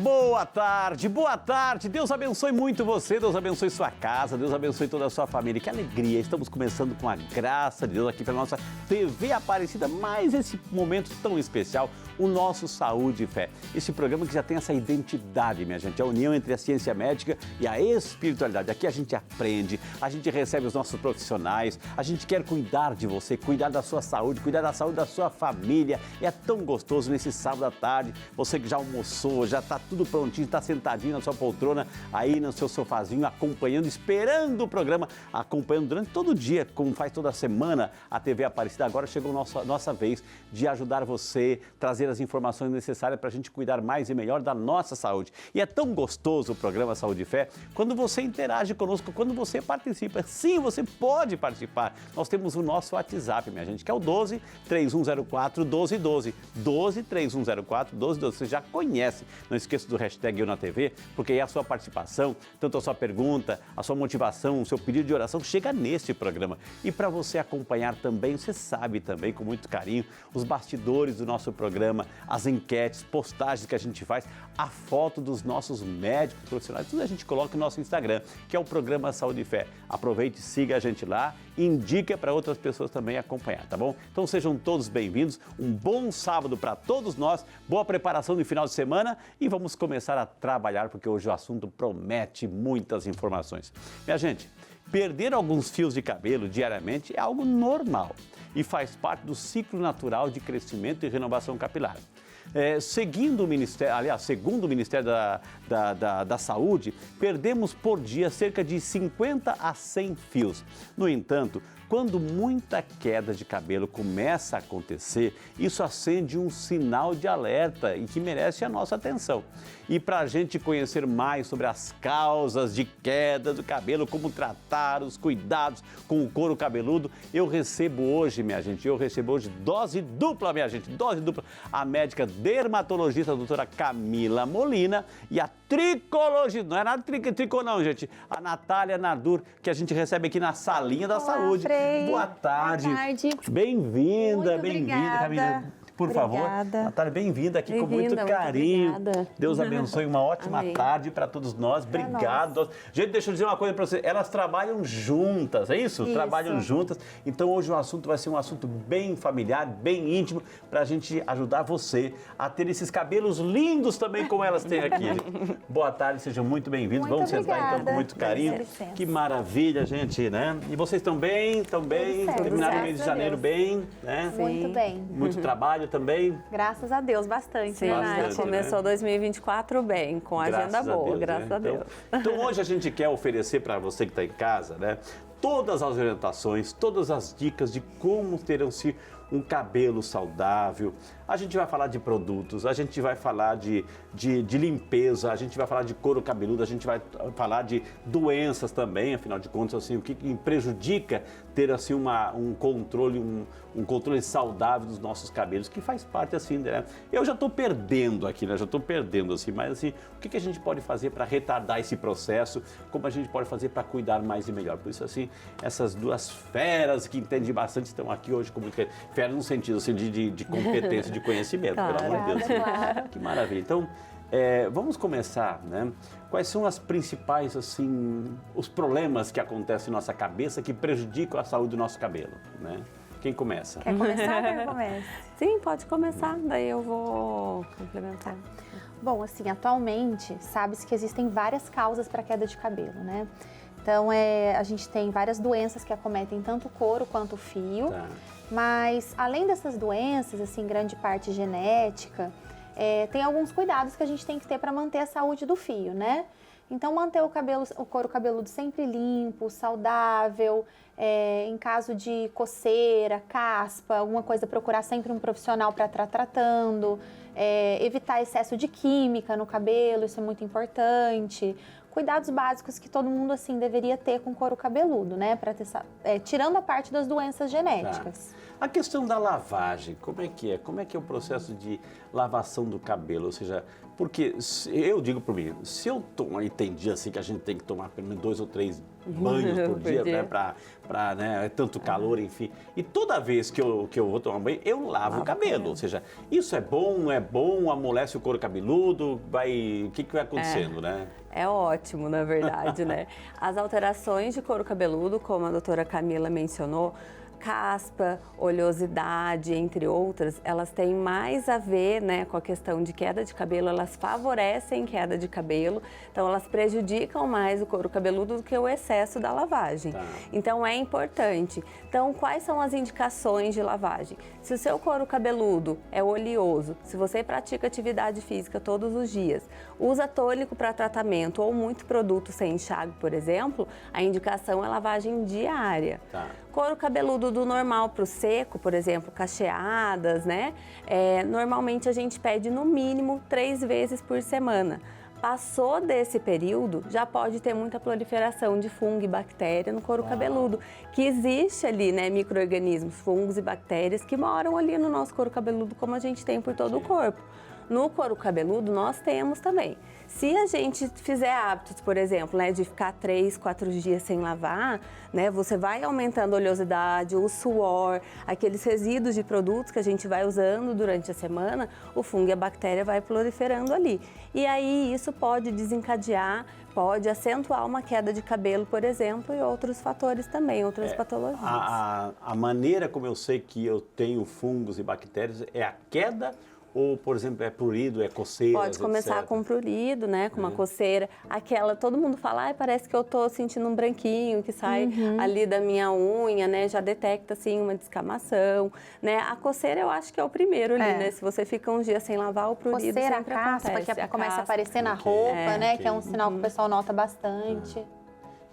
Boa tarde, boa tarde. Deus abençoe muito você, Deus abençoe sua casa, Deus abençoe toda a sua família. Que alegria, estamos começando com a graça de Deus aqui pela nossa TV Aparecida, mais esse momento tão especial, o nosso Saúde e Fé. Esse programa que já tem essa identidade, minha gente, a união entre a ciência médica e a espiritualidade. Aqui a gente aprende, a gente recebe os nossos profissionais, a gente quer cuidar de você, cuidar da sua saúde, cuidar da saúde da sua família. É tão gostoso nesse sábado à tarde, você que já almoçou, já está tudo prontinho, está sentadinho na sua poltrona, aí no seu sofazinho, acompanhando, esperando o programa, acompanhando durante todo o dia, como faz toda semana a TV Aparecida. Agora chegou nossa vez de ajudar você, trazer as informações necessárias para a gente cuidar mais e melhor da nossa saúde. E é tão gostoso o programa Saúde e Fé quando você interage conosco, quando você participa. Sim, você pode participar. Nós temos o nosso WhatsApp, minha gente, que é o 12 3104 1212. 12 3104 1212. Você já conhece. Não esqueça do hashtag Eu na TV, porque aí a sua participação, tanto a sua pergunta, a sua motivação, o seu pedido de oração chega neste programa. E para você acompanhar também, você sabe também, com muito carinho, os bastidores do nosso programa, as enquetes, postagens que a gente faz, a foto dos nossos médicos profissionais, tudo a gente coloca no nosso Instagram, que é o programa Saúde e Fé. Aproveite, siga a gente lá e indica para outras pessoas também acompanhar, tá bom? Então sejam todos bem-vindos, um bom sábado para todos nós, boa preparação de final de semana e vamos começar a trabalhar, porque hoje o assunto promete muitas informações. Minha gente, perder alguns fios de cabelo diariamente é algo normal e faz parte do ciclo natural de crescimento e renovação capilar. Segundo o Ministério da Saúde, perdemos por dia cerca de 50 a 100 fios. No entanto, quando muita queda de cabelo começa a acontecer, isso acende um sinal de alerta e que merece a nossa atenção. E para a gente conhecer mais sobre as causas de queda do cabelo, como tratar os cuidados com o couro cabeludo, eu recebo hoje, minha gente, dose dupla, minha gente, dose dupla, a médica dermatologista, a doutora Camila Molina, e a tricologista, não é nada tricô não, gente, a Natália Nardur, que a gente recebe aqui na Salinha da Saúde. Frei. Boa tarde. Boa tarde. Bem-vinda, Camila. Por favor, Natália, bem-vinda aqui com muito carinho. Obrigada. Deus abençoe, uma ótima tarde para todos nós. Obrigado. Gente, deixa eu dizer uma coisa para você. Elas trabalham juntas, é isso? Trabalham juntas. Então hoje o assunto vai ser um assunto bem familiar, bem íntimo, para a gente ajudar você a ter esses cabelos lindos também, como elas têm aqui. Boa tarde, sejam muito bem-vindos. Vamos sentar então com muito carinho. Que maravilha, gente, né? E vocês estão bem? Estão bem? Terminaram o mês de janeiro bem, né? Muito bem. Muito trabalho também? Graças a Deus, bastante. Sim, bastante, começou 2024 bem, com a agenda boa, graças a Deus. Então hoje a gente quer oferecer para você que está em casa, né, todas as orientações, todas as dicas de como ter-se um cabelo saudável. A gente vai falar de produtos, a gente vai falar de limpeza, a gente vai falar de couro cabeludo, a gente vai falar de doenças também, afinal de contas, assim, o que prejudica ter assim, um controle saudável dos nossos cabelos, que faz parte assim, né? Eu já estou perdendo aqui, né? Já estou perdendo assim, mas assim, o que a gente pode fazer para retardar esse processo? Como a gente pode fazer para cuidar mais e melhor? Por isso, assim, essas duas feras que entendem bastante estão aqui hoje com muito... Fera no sentido assim, de competência, de conhecimento, pelo amor de Deus. Assim. Que maravilha. Então, vamos começar, né? Quais são as principais, assim, os problemas que acontecem na nossa cabeça que prejudicam a saúde do nosso cabelo, né? Quem começa? Quer começar ou eu começo? Sim, pode começar, daí eu vou complementar. Bom, assim, atualmente, sabe-se que existem várias causas para queda de cabelo, né? Então, a gente tem várias doenças que acometem tanto o couro quanto o fio. Tá. Mas, além dessas doenças, assim, grande parte genética, tem alguns cuidados que a gente tem que ter para manter a saúde do fio, né? Então, manter o couro cabeludo sempre limpo, saudável, em caso de coceira, caspa, alguma coisa, procurar sempre um profissional para estar tratando, evitar excesso de química no cabelo, isso é muito importante. Cuidados básicos que todo mundo, assim, deveria ter com couro cabeludo, né? Pra ter, tirando a parte das doenças genéticas. Tá. A questão da lavagem, como é que é? Como é que é o processo de lavação do cabelo? Ou seja, porque eu digo por mim, se eu entendi assim que a gente tem que tomar pelo menos 2 ou 3 banhos por dia, né, para né, tanto calor, enfim. E toda vez que eu vou tomar banho, eu lavo o cabelo. Ou seja, isso é bom, não é bom, amolece o couro cabeludo, o que vai acontecendo, né? É ótimo, na verdade, né? As alterações de couro cabeludo, como a doutora Camila mencionou, caspa, oleosidade, entre outras, elas têm mais a ver, né, com a questão de queda de cabelo, elas favorecem queda de cabelo, então elas prejudicam mais o couro cabeludo do que o excesso da lavagem. Tá. Então é importante. Então, quais são as indicações de lavagem? Se o seu couro cabeludo é oleoso, se você pratica atividade física todos os dias, usa tônico para tratamento ou muito produto sem enxágue, por exemplo, a indicação é lavagem diária. Tá. Couro cabeludo do normal para o seco, por exemplo, cacheadas, né? Normalmente a gente pede no mínimo 3 vezes por semana. Passou desse período, já pode ter muita proliferação de fungo e bactéria no couro cabeludo, que existe ali, né, micro-organismos, fungos e bactérias que moram ali no nosso couro cabeludo, como a gente tem por todo o corpo. No couro cabeludo, nós temos também. Se a gente fizer hábitos, por exemplo, né, de ficar 3, 4 dias sem lavar, né, você vai aumentando a oleosidade, o suor, aqueles resíduos de produtos que a gente vai usando durante a semana, o fungo e a bactéria vai proliferando ali. E aí isso pode desencadear, pode acentuar uma queda de cabelo, por exemplo, e outros fatores também, outras patologias. A maneira como eu sei que eu tenho fungos e bactérias é a queda ou, por exemplo, é prurido, é coceira? Pode começar com prurido, né? Com uma coceira. Aquela, todo mundo fala, parece que eu tô sentindo um branquinho que sai ali da minha unha, né? Já detecta, assim, uma descamação, né? A coceira eu acho que é o primeiro ali, né? Se você fica uns dias sem lavar, o prurido coceira, sempre a caspa, acontece. que começa a aparecer na roupa, né? Que é um sinal que o pessoal nota bastante.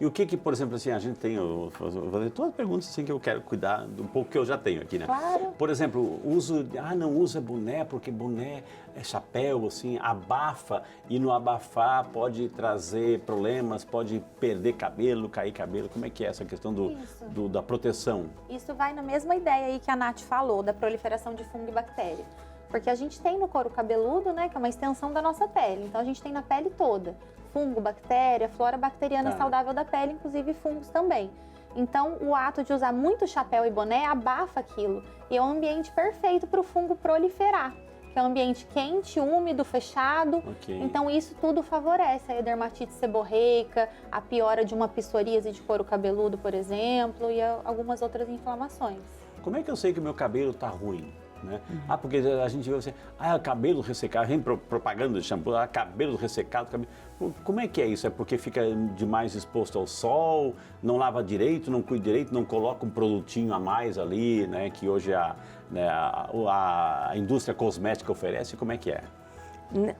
E o que, por exemplo, assim, a gente tem, eu vou fazer todas as perguntas assim que eu quero cuidar do pouco que eu já tenho aqui, né? Claro. Por exemplo, não usa boné, porque boné é chapéu, assim, abafa, e no abafar pode trazer problemas, pode perder cabelo, cair cabelo. Como é que é essa questão da proteção? Isso vai na mesma ideia aí que a Nath falou, da proliferação de fungo e bactéria. Porque a gente tem no couro cabeludo, né, que é uma extensão da nossa pele. Então, a gente tem na pele toda. Fungo, bactéria, flora bacteriana saudável da pele, inclusive fungos também. Então, o ato de usar muito chapéu e boné abafa aquilo. E é um ambiente perfeito para o fungo proliferar. Que é um ambiente quente, úmido, fechado. Então, isso tudo favorece a dermatite seborreica, a piora de uma psoríase de couro cabeludo, por exemplo, e algumas outras inflamações. Como é que eu sei que o meu cabelo está ruim? Né? Porque a gente vê assim, cabelo ressecado, a gente propaganda de shampoo, cabelo ressecado, como é que é isso? É porque fica demais exposto ao sol, não lava direito, não cuida direito, não coloca um produtinho a mais ali, né? Que hoje a indústria cosmética oferece, como é que é?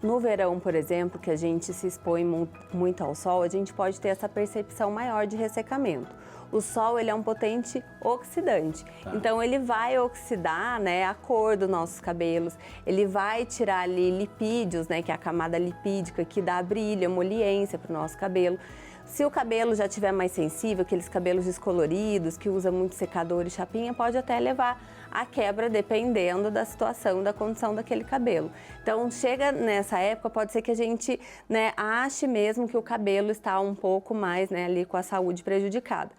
No verão, por exemplo, que a gente se expõe muito ao sol, a gente pode ter essa percepção maior de ressecamento. O sol, ele é um potente oxidante. Então, ele vai oxidar, né, a cor dos nossos cabelos, ele vai tirar ali lipídios, né, que é a camada lipídica que dá brilho, emoliência para o nosso cabelo. Se o cabelo já estiver mais sensível, aqueles cabelos descoloridos, que usa muito secador e chapinha, pode até levar à quebra, dependendo da situação, da condição daquele cabelo. Então, chega nessa época, pode ser que a gente, né, ache mesmo que o cabelo está um pouco mais, né, ali com a saúde prejudicada.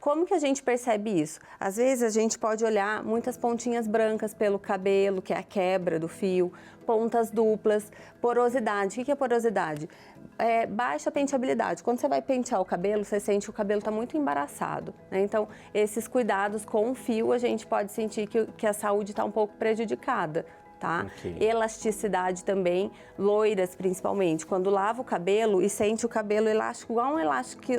Como que a gente percebe isso? Às vezes a gente pode olhar muitas pontinhas brancas pelo cabelo, que é a quebra do fio, pontas duplas, porosidade. O que é porosidade? Baixa penteabilidade. Quando você vai pentear o cabelo, você sente que o cabelo está muito embaraçado, né? Então, esses cuidados com o fio, a gente pode sentir que a saúde está um pouco prejudicada. Tá? Elasticidade também, loiras principalmente, quando lava o cabelo e sente o cabelo elástico, igual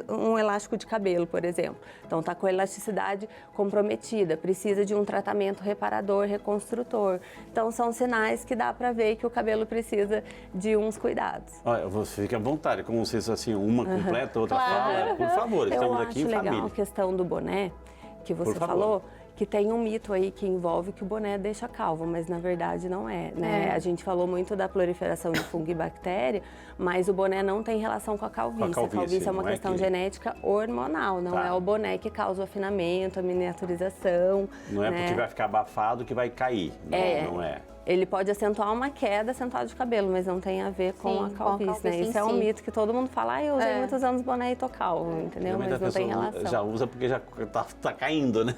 um elástico de cabelo, por exemplo. Então está com a elasticidade comprometida, precisa de um tratamento reparador, reconstrutor. Então são sinais que dá para ver que o cabelo precisa de uns cuidados. Olha, você fica à vontade, como se assim, uma completa, outra fala. Por favor, estamos aqui em família. Eu acho legal a questão do boné, que você falou, que tem um mito aí que envolve que o boné deixa calvo, mas na verdade não é, né? A gente falou muito da proliferação de fungo e bactéria, mas o boné não tem relação com a calvície. A calvície é uma questão genética hormonal, não é o boné que causa o afinamento, a miniaturização. Não é porque vai ficar abafado que vai cair, não é. Ele pode acentuar uma queda acentuada de cabelo, mas não tem a ver com Sim, a com a calvície, né? calvície em Isso é um si. mito que todo mundo fala, eu usei muitos anos boné e tô calvo, entendeu? Geralmente Mas a não tem pessoa relação. já usa porque já tá caindo, né?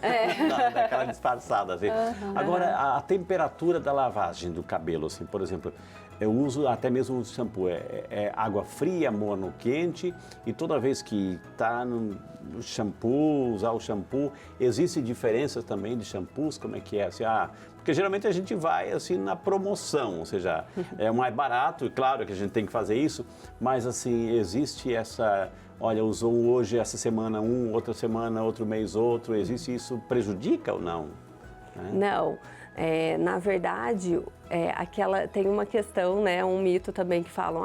Daquela disfarçada, assim. Agora, a temperatura da lavagem do cabelo, assim, por exemplo, eu uso até mesmo o shampoo, é água fria, morno quente, e toda vez que está no shampoo, usar o shampoo, existem diferenças também de shampoos, como é que é? Assim, porque geralmente a gente vai assim na promoção, ou seja, é mais barato, e claro que a gente tem que fazer isso, mas assim, existe essa, olha, usou hoje, essa semana um, outra semana, outro mês outro, existe isso, prejudica ou não? Não, na verdade, tem uma questão, né, um mito também que falam,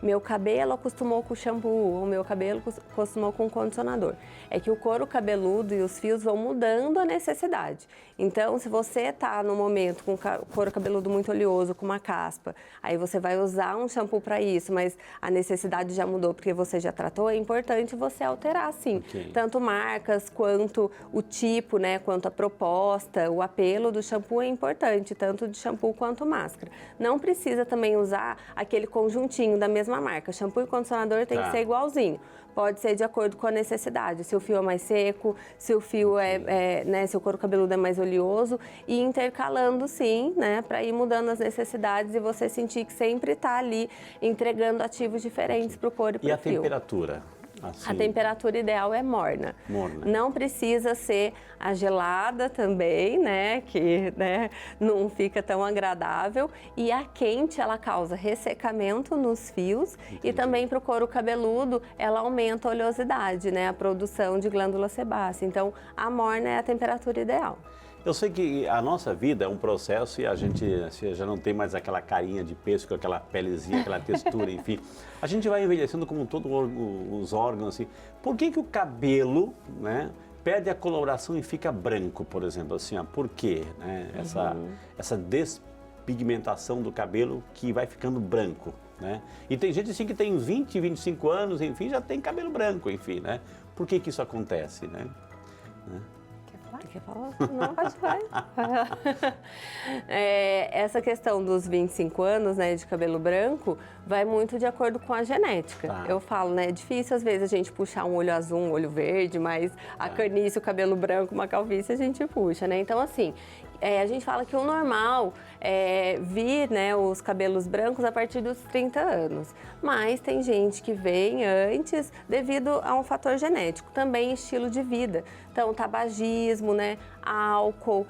meu cabelo acostumou com shampoo, ou meu cabelo acostumou com condicionador. É que o couro cabeludo e os fios vão mudando a necessidade. Então, se você está no momento com o couro cabeludo muito oleoso, com uma caspa, aí você vai usar um shampoo para isso, mas a necessidade já mudou porque você já tratou, é importante você alterar, sim. Okay. Tanto marcas quanto o tipo, né, quanto a proposta, o apelo do shampoo é importante, tanto de shampoo quanto máscara. Não precisa também usar aquele conjuntinho da mesma marca. Shampoo e condicionador tem que ser igualzinho. Pode ser de acordo com a necessidade. Se o fio é mais seco, se o fio né, se o couro cabeludo é mais oleoso, e intercalando sim, né, para ir mudando as necessidades e você sentir que sempre está ali entregando ativos diferentes para o couro e para o fio. E a temperatura? Assim, a temperatura ideal é morna. Não precisa ser a gelada também, né? Que não fica tão agradável. E a quente, ela causa ressecamento nos fios. Entendi. E também para o couro cabeludo, ela aumenta a oleosidade, né? A produção de glândula sebácea. Então, a morna é a temperatura ideal. Eu sei que a nossa vida é um processo e a gente já não tem mais aquela carinha de pêssego, aquela pelezinha, aquela textura, enfim. A gente vai envelhecendo como todos os órgãos, assim. Por que o cabelo, né, perde a coloração e fica branco, por exemplo, assim, por quê? Né? Essa despigmentação do cabelo que vai ficando branco, né? E tem gente assim que tem 20, 25 anos, enfim, já tem cabelo branco, enfim, né? Por que isso acontece, né? Quer falar? Não, pode falar. Essa questão dos 25 anos, né, de cabelo branco, vai muito de acordo com a genética. Eu falo, né, é difícil às vezes a gente puxar um olho azul, um olho verde, mas a canice, o cabelo branco, uma calvície, a gente puxa, né? Então, assim, a gente fala que o normal é vir, né, os cabelos brancos a partir dos 30 anos. Mas tem gente que vem antes devido a um fator genético, também estilo de vida. Então, tabagismo, né, álcool,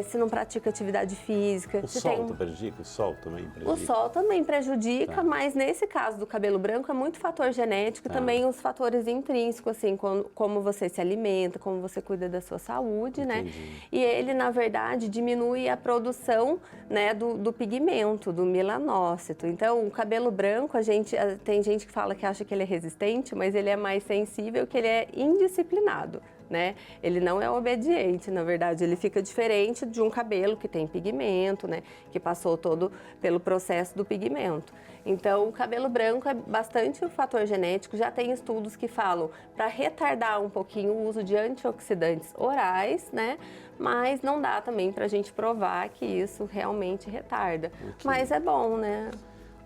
se não pratica atividade física. O sol prejudica? O sol também prejudica? O sol também prejudica, mas nesse caso do cabelo branco é muito fator genético, também os fatores intrínsecos, assim, como você se alimenta, como você cuida da sua saúde, né? E ele, na verdade, diminui a produção, né, do pigmento, do melanócito. Então, o cabelo branco, tem gente que fala que acha que ele é resistente, mas ele é mais sensível, que ele é indisciplinado, né? Ele não é obediente, na verdade, ele fica diferente de um cabelo que tem pigmento, né? Que passou todo pelo processo do pigmento. Então, o cabelo branco é bastante o fator genético, já tem estudos que falam para retardar um pouquinho o uso de antioxidantes orais, né? Mas não dá também para a gente provar que isso realmente retarda. Mas é bom, né?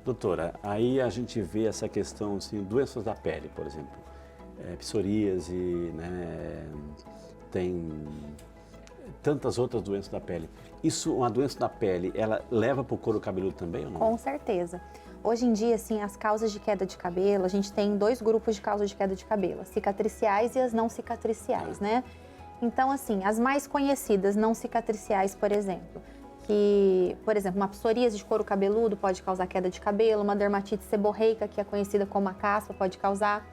Doutora, aí a gente vê essa questão, assim, doenças da pele, por exemplo. Psoríase, né? Tem tantas outras doenças da pele. Isso, uma doença da pele, ela leva para o couro cabeludo também ou não? Com certeza. Hoje em dia, assim, as causas de queda de cabelo, a gente tem 2 grupos de causas de queda de cabelo, as cicatriciais e as não cicatriciais, né? Então, assim, as mais conhecidas não cicatriciais, por exemplo, uma psoríase de couro cabeludo pode causar queda de cabelo, uma dermatite seborreica, que é conhecida como a caspa, pode causar.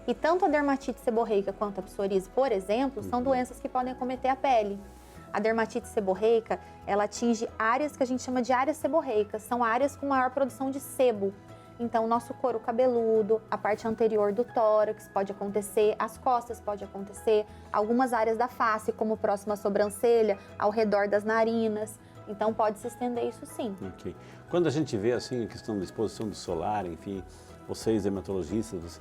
E tanto a dermatite seborreica quanto a psoríase, por exemplo, são doenças que podem acometer a pele. A dermatite seborreica, ela atinge áreas que a gente chama de áreas seborreicas, são áreas com maior produção de sebo. Então, o nosso couro cabeludo, a parte anterior do tórax pode acontecer, as costas pode acontecer, algumas áreas da face, como próxima à sobrancelha, ao redor das narinas. Então, pode se estender isso sim. Ok. Quando a gente vê, assim, a questão da exposição do solar, enfim, vocês dermatologistas,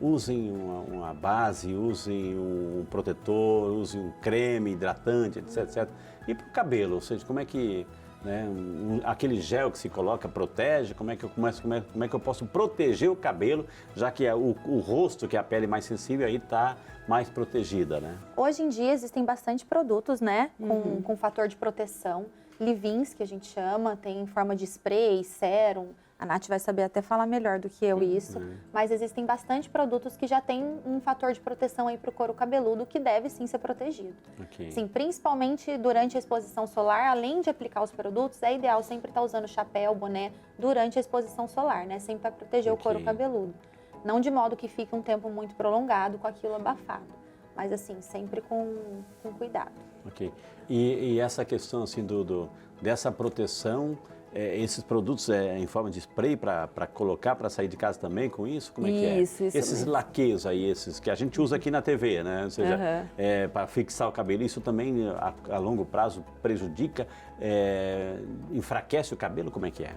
usem uma base, usem um protetor, usem um creme hidratante, etc, etc. E para o cabelo, ou seja, como é que né? Aquele gel que se coloca protege? Como é que eu posso proteger o cabelo, já que o rosto, que é a pele mais sensível, aí está mais protegida, né? Hoje em dia existem bastante produtos, né, com fator de proteção. Leave-ins, que a gente chama, tem em forma de spray, sérum. A Nath vai saber até falar melhor do que eu isso. Mas existem bastante produtos que já têm um fator de proteção aí para o couro cabeludo que deve sim ser protegido. Okay. Sim, principalmente durante a exposição solar, além de aplicar os produtos, é ideal sempre estar usando chapéu, boné durante a exposição solar, né? Sempre para proteger o couro cabeludo. Não de modo que fique um tempo muito prolongado com aquilo abafado. Mas assim, sempre com cuidado. Ok. E essa questão assim dessa proteção, esses produtos em forma de spray para colocar, para sair de casa também com isso? Como é que é? Isso esses mesmo. laqueios aí, esses que a gente usa aqui na TV, né? Ou seja, para fixar o cabelo, isso também a longo prazo prejudica, enfraquece o cabelo? Como é que é?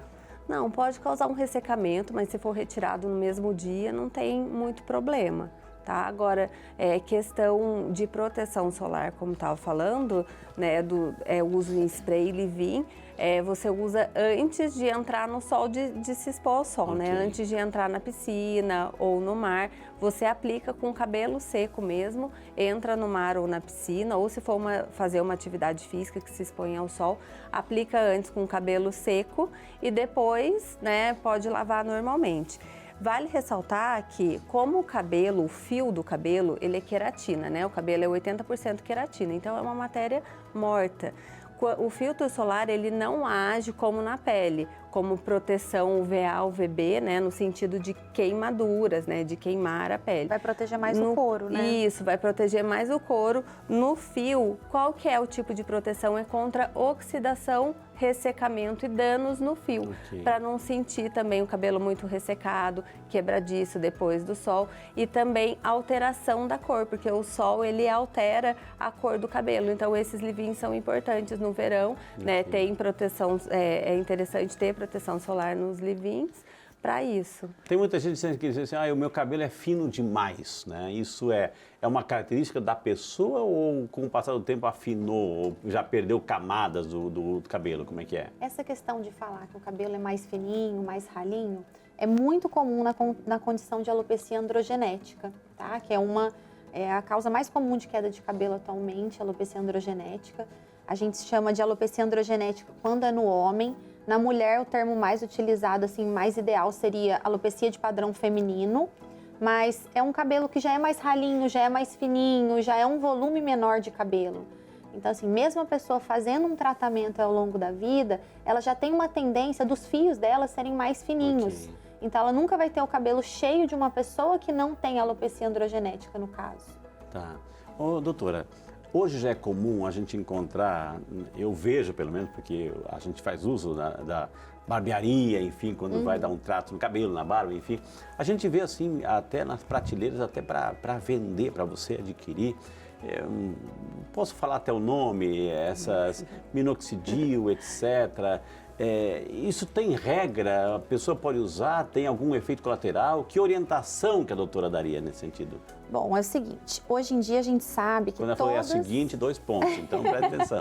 Não, pode causar um ressecamento, mas se for retirado no mesmo dia, não tem muito problema. Tá? Agora, questão de proteção solar, como estava falando, né, do uso em spray leave-in, você usa antes de entrar no sol, de se expor ao sol, né? Antes de entrar na piscina ou no mar, você aplica com o cabelo seco mesmo, entra no mar ou na piscina, ou se for fazer uma atividade física que se expõe ao sol, aplica antes com o cabelo seco e depois, né, pode lavar normalmente. Vale ressaltar que, como o cabelo, o fio do cabelo, ele é queratina, né? O cabelo é 80% queratina, então é uma matéria morta. O filtro solar, ele não age como na pele, como proteção UVA, UVB, né? No sentido de queimaduras, né? De queimar a pele. Vai proteger mais o couro, né? Isso, vai proteger mais o couro. No fio, qual que é o tipo de proteção? É contra oxidação, ressecamento e danos no fio, para não sentir também o cabelo muito ressecado, quebradiço depois do sol, e também alteração da cor, porque o sol ele altera a cor do cabelo. Então esses leave-ins são importantes no verão, né? Tem proteção, é interessante ter proteção solar nos leave-ins para isso. Tem muita gente que diz assim, o meu cabelo é fino demais, né? Isso é uma característica da pessoa ou com o passar do tempo afinou, ou já perdeu camadas do cabelo? Como é que é? Essa questão de falar que o cabelo é mais fininho, mais ralinho, é muito comum na condição de alopecia androgenética, tá? Que é a causa mais comum de queda de cabelo atualmente, a alopecia androgenética. A gente chama de alopecia androgenética quando é no homem. Na mulher, o termo mais utilizado, assim, mais ideal seria alopecia de padrão feminino, mas é um cabelo que já é mais ralinho, já é mais fininho, já é um volume menor de cabelo. Então, assim, mesmo a pessoa fazendo um tratamento ao longo da vida, ela já tem uma tendência dos fios dela serem mais fininhos. Então, ela nunca vai ter o cabelo cheio de uma pessoa que não tem alopecia androgenética, no caso. Tá. Ô, doutora, hoje já é comum a gente encontrar, eu vejo pelo menos, porque a gente faz uso da barbearia, enfim, quando vai dar um trato no cabelo, na barba, enfim. A gente vê assim, até nas prateleiras, até para vender, para você adquirir. Posso falar até o nome, essas minoxidil, etc. Isso tem regra? A pessoa pode usar? Tem algum efeito colateral? Que orientação que a doutora daria nesse sentido? Bom, é o seguinte, hoje em dia a gente sabe que quando ela falou é a seguinte, 2 pontos, então preste atenção.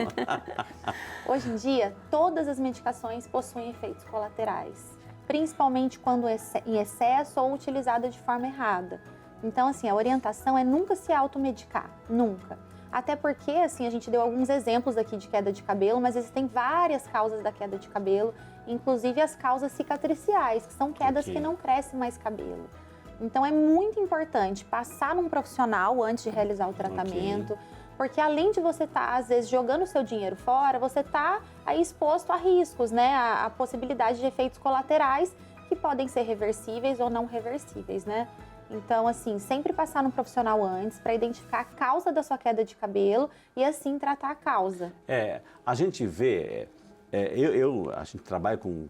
Hoje em dia, todas as medicações possuem efeitos colaterais, principalmente quando em excesso ou utilizada de forma errada. Então, assim, a orientação é nunca se automedicar, nunca. Até porque, assim, a gente deu alguns exemplos aqui de queda de cabelo, mas existem várias causas da queda de cabelo, inclusive as causas cicatriciais, que são quedas que não crescem mais cabelo. Então, é muito importante passar num profissional antes de realizar o tratamento, porque além de você estar, às vezes, jogando o seu dinheiro fora, você está aí exposto a riscos, né? A possibilidade de efeitos colaterais que podem ser reversíveis ou não reversíveis, né? Então, assim, sempre passar num profissional antes para identificar a causa da sua queda de cabelo e, assim, tratar a causa. A gente vê, a gente trabalha com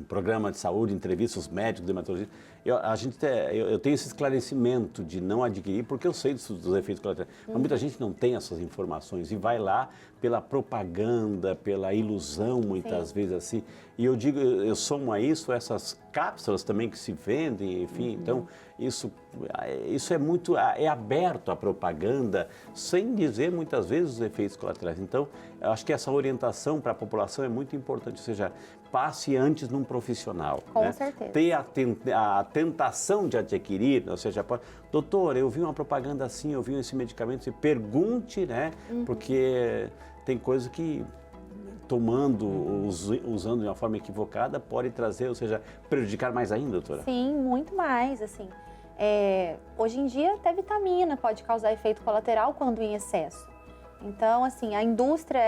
programa de saúde, entrevistas médicos, dermatologistas, eu tenho esse esclarecimento de não adquirir, porque eu sei dos efeitos colaterais. Mas muita gente não tem essas informações e vai lá pela propaganda, pela ilusão, muitas vezes assim. E eu digo, eu somo a isso essas cápsulas também que se vendem, enfim. Então, isso é muito aberto à propaganda, sem dizer muitas vezes os efeitos colaterais. Então, eu acho que essa orientação para a população é muito importante, ou seja, passe antes num profissional. Com certeza. Ter a tentação de adquirir, ou seja, doutor, eu vi uma propaganda assim, eu vi esse medicamento, você pergunte, né? Porque tem coisa que tomando, usando de uma forma equivocada, pode trazer, ou seja, prejudicar mais ainda, doutora? Sim, muito mais, assim. Hoje em dia, até vitamina pode causar efeito colateral quando em excesso. Então, assim, a indústria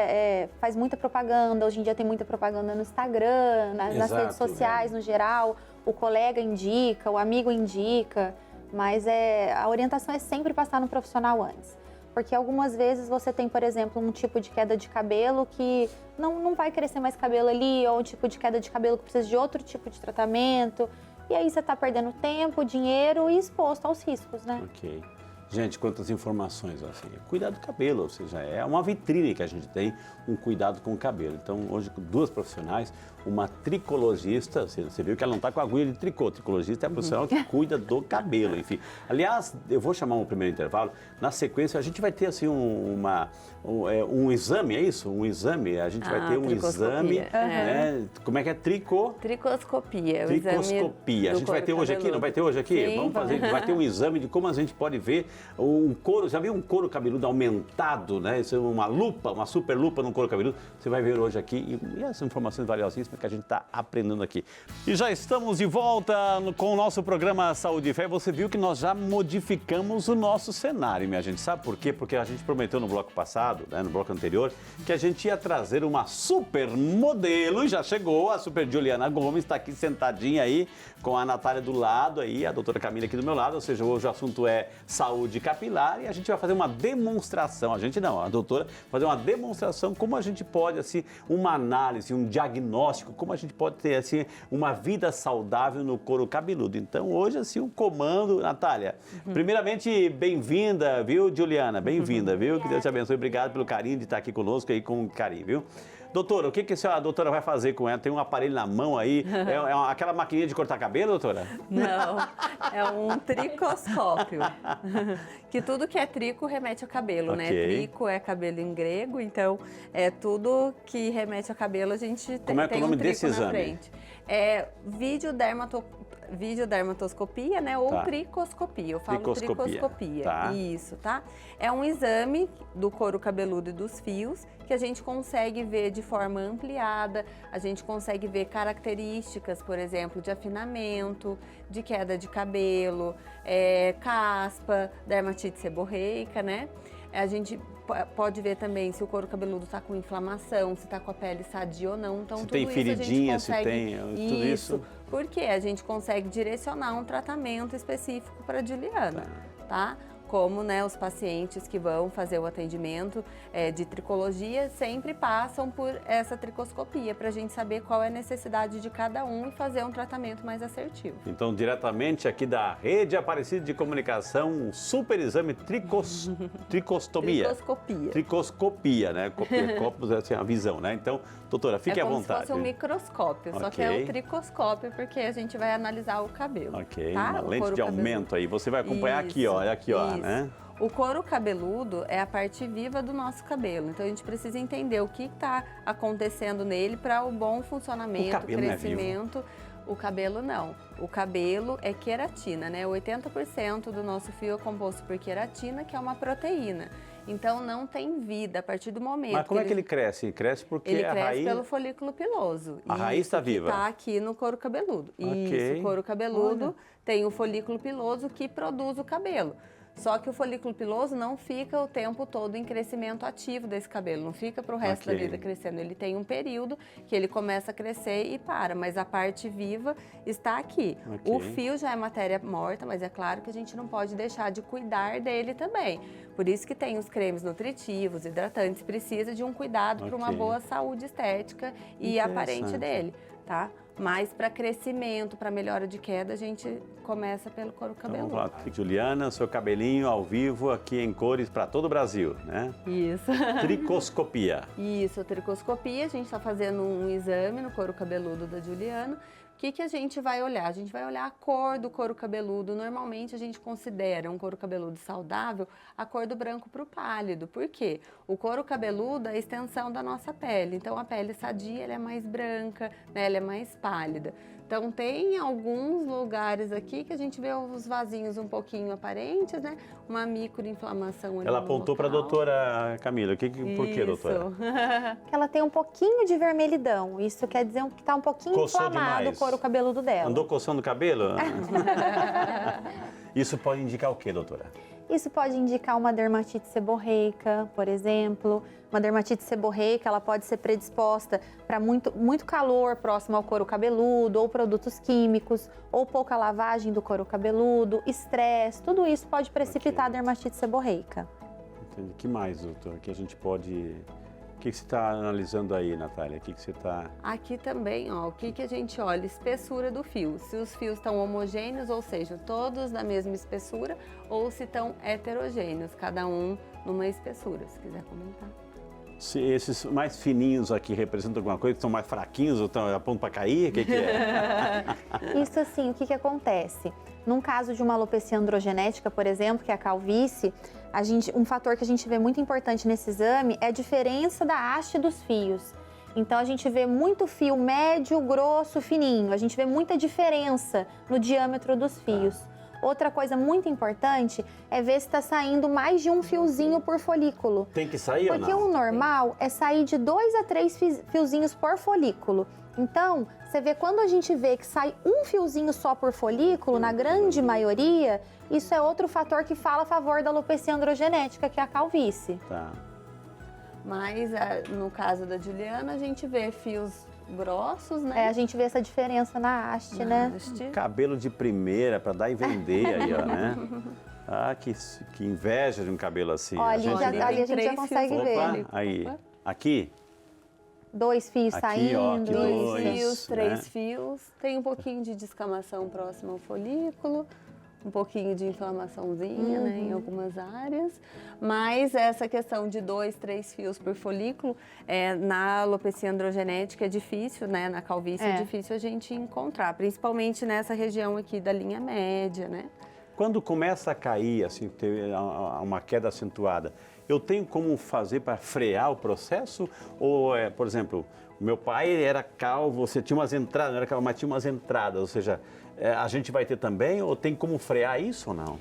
faz muita propaganda, hoje em dia tem muita propaganda no Instagram, nas redes sociais no geral, o colega indica, o amigo indica, mas a orientação é sempre passar no profissional antes. Porque algumas vezes você tem, por exemplo, um tipo de queda de cabelo que não vai crescer mais cabelo ali, ou um tipo de queda de cabelo que precisa de outro tipo de tratamento. E aí você está perdendo tempo, dinheiro e exposto aos riscos, né? Ok. Gente, quantas informações, assim, cuidar do cabelo, ou seja, é uma vitrine que a gente tem, um cuidado com o cabelo. Então, hoje, duas profissionais, uma tricologista, você viu que ela não está com a agulha de tricô, tricologista é a profissional que cuida do cabelo, enfim. Aliás, eu vou chamar um primeiro intervalo, na sequência a gente vai ter, assim, um exame, é isso? Um exame, a gente vai ter um exame, né? Como é que é? Tricoscopia. Tricoscopia. A gente vai ter hoje aqui, não vai ter hoje aqui? Sim. Vamos fazer, vai ter um exame de como a gente pode ver um couro, já viu um couro cabeludo aumentado, né? Isso é uma lupa, uma super lupa no couro cabeludo. Você vai ver hoje aqui e essas informações valiosíssimas que a gente está aprendendo aqui. E já estamos de volta com o nosso programa Saúde e Fé. Você viu que nós já modificamos o nosso cenário, minha gente. Sabe por quê? Porque a gente prometeu no bloco passado, né, no bloco anterior, que a gente ia trazer uma super modelo e já chegou. A super Juliana Gomes está aqui sentadinha aí com a Natália do lado aí, a doutora Camila aqui do meu lado. Ou seja, hoje o assunto é saúde capilar e a gente vai fazer uma demonstração. A gente não, a doutora fazer uma demonstração como a gente pode, assim, uma análise, um diagnóstico, como a gente pode ter, assim, uma vida saudável no couro cabeludo. Então, hoje, assim, o comando, Natália, primeiramente, bem-vinda, viu, Juliana? Bem-vinda, viu? Que Deus te abençoe. Obrigado pelo carinho de estar aqui conosco aí com carinho, viu? Doutora, o que a doutora vai fazer com ela? Tem um aparelho na mão aí, aquela maquininha de cortar cabelo, doutora? Não, é um tricoscópio. Que tudo que é trico remete ao cabelo, né? Trico é cabelo em grego, então tudo que remete ao cabelo a gente Como é que é o nome desse exame? Frente. É videodermatoscopia, né? Ou tricoscopia. Eu falo tricoscopia. Tá. Isso, tá? É um exame do couro cabeludo e dos fios que a gente consegue ver de forma ampliada, a gente consegue ver características, por exemplo, de afinamento, de queda de cabelo, caspa, dermatite seborreica, né? A gente pode ver também se o couro cabeludo está com inflamação, se está com a pele sadia ou não. Então, se tudo tem isso feridinha, a gente consegue... se tem tudo isso. Porque a gente consegue direcionar um tratamento específico para a Juliana, tá? Como, né, os pacientes que vão fazer o atendimento de tricologia sempre passam por essa tricoscopia para a gente saber qual é a necessidade de cada um e fazer um tratamento mais assertivo. Então, diretamente aqui da Rede Aparecida de Comunicação, um super exame tricostomia. Tricoscopia, né? Copos é assim, a visão, né? Então, doutora, fique à vontade. É como se fosse um microscópio, só que é o tricoscópio porque a gente vai analisar o cabelo. Ok, tá? uma lente de aumento aí. Você vai acompanhar aqui, ó, aqui, ó, né? O couro cabeludo é a parte viva do nosso cabelo, então a gente precisa entender o que está acontecendo nele para o bom funcionamento, crescimento. O cabelo não. O cabelo é queratina, né? 80% do nosso fio é composto por queratina, que é uma proteína. Então não tem vida a partir do momento. Mas como é que ele cresce? Cresce porque ele a cresce raiz... pelo folículo piloso. A raiz está viva. Está aqui no couro cabeludo. Isso, o couro cabeludo tem o folículo piloso que produz o cabelo. Só que o folículo piloso não fica o tempo todo em crescimento ativo desse cabelo, não fica para o resto da vida crescendo. Ele tem um período que ele começa a crescer e para, mas a parte viva está aqui. O fio já é matéria morta, mas é claro que a gente não pode deixar de cuidar dele também. Por isso que tem os cremes nutritivos, hidratantes, precisa de um cuidado para uma boa saúde estética e aparente dele, tá? Mas para crescimento, para melhora de queda, a gente começa pelo couro cabeludo. Então, vamos lá, Juliana, seu cabelinho ao vivo aqui em cores para todo o Brasil, né? Isso. Tricoscopia. Isso, tricoscopia. A gente está fazendo um exame no couro cabeludo da Juliana, O que a gente vai olhar? A gente vai olhar a cor do couro cabeludo. Normalmente a gente considera um couro cabeludo saudável a cor do branco para o pálido. Por quê? O couro cabeludo é a extensão da nossa pele. Então a pele sadia ela é mais branca, né? Ela é mais pálida. Então tem alguns lugares aqui que a gente vê os vasinhos um pouquinho aparentes, né? Uma microinflamação ali. Ela no apontou para a local. doutora Camila. Por que, doutora? Que ela tem um pouquinho de vermelhidão. Isso quer dizer que está um pouquinho Coçou inflamado demais. o couro cabeludo dela. Andou coçando o cabelo? Isso pode indicar o quê, doutora? Isso pode indicar uma dermatite seborreica, por exemplo. Uma dermatite seborreica, ela pode ser predisposta para muito calor próximo ao couro cabeludo, ou produtos químicos, ou pouca lavagem do couro cabeludo, estresse, tudo isso pode precipitar a dermatite seborreica. Entendi. O que mais, doutor? Que a gente pode... O que você está analisando aí, Natália? O que você está... Aqui também, ó, o que a gente olha? Espessura do fio. Se os fios estão homogêneos, ou seja, todos da mesma espessura, ou se estão heterogêneos, cada um numa espessura, se quiser comentar. Se esses mais fininhos aqui representam alguma coisa, estão mais fraquinhos ou estão a ponto para cair? O que é? Isso assim, o que acontece? Num caso de uma alopecia androgenética, por exemplo, que é a calvície, um fator que a gente vê muito importante nesse exame é a diferença da haste dos fios. Então, a gente vê muito fio médio, grosso, fininho. A gente vê muita diferença no diâmetro dos fios. Outra coisa muito importante é ver se está saindo mais de um fiozinho por folículo. Tem que sair ou não? Porque o normal é sair de 2 a 3 fiozinhos por folículo. Então, você vê quando a gente vê que sai um fiozinho só por folículo, na grande maioria, isso é outro fator que fala a favor da alopecia androgenética, que é a calvície. Tá. Mas no caso da Juliana, a gente vê fios grossos, né? A gente vê essa diferença na haste, né? Cabelo de primeira para dar e vender aí, ó, né? Ah, que inveja de um cabelo assim. Olha, ali a gente já consegue ver. Opa, aí. Aqui? 2 fios Aqui, saindo. ó, aqui 2 dois, fios, né? 3 fios. Tem um pouquinho de descamação próximo ao folículo, um pouquinho de inflamaçãozinha, né, em algumas áreas. Mas essa questão de 2, 3 fios por folículo, na alopecia androgenética é difícil, né? Na calvície é difícil a gente encontrar, principalmente nessa região aqui da linha média, né? Quando começa a cair, assim, ter uma queda acentuada, eu tenho como fazer para frear o processo? Ou, por exemplo, o meu pai era calvo, você tinha umas entradas, não era calvo, mas tinha umas entradas, ou seja, a gente vai ter também, ou tem como frear isso ou não?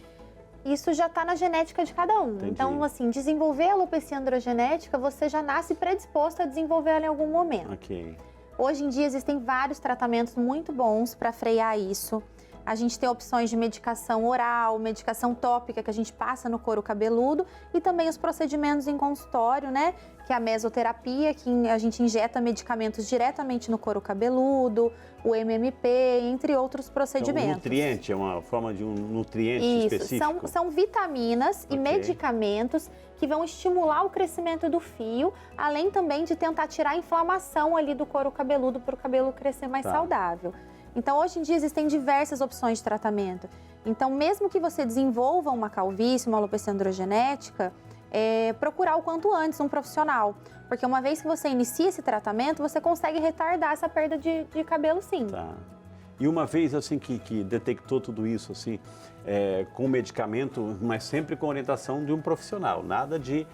Isso já está na genética de cada um. Entendi. Então, assim, desenvolver a alopecia androgenética, você já nasce predisposto a desenvolver ela em algum momento. Ok. Hoje em dia existem vários tratamentos muito bons para frear isso. A gente tem opções de medicação oral, medicação tópica que a gente passa no couro cabeludo e também os procedimentos em consultório, né? Que é a mesoterapia, que a gente injeta medicamentos diretamente no couro cabeludo, o MMP, entre outros procedimentos. Então, o nutriente é uma forma de um nutriente Isso, específico? são vitaminas e medicamentos que vão estimular o crescimento do fio, além também de tentar tirar a inflamação ali do couro cabeludo para o cabelo crescer mais saudável. Então, hoje em dia, existem diversas opções de tratamento. Então, mesmo que você desenvolva uma calvície, uma alopecia androgenética, procurar o quanto antes um profissional. Porque uma vez que você inicia esse tratamento, você consegue retardar essa perda de cabelo, sim. Tá. E uma vez, assim, que detectou tudo isso, assim, com medicamento, mas sempre com orientação de um profissional. Nada de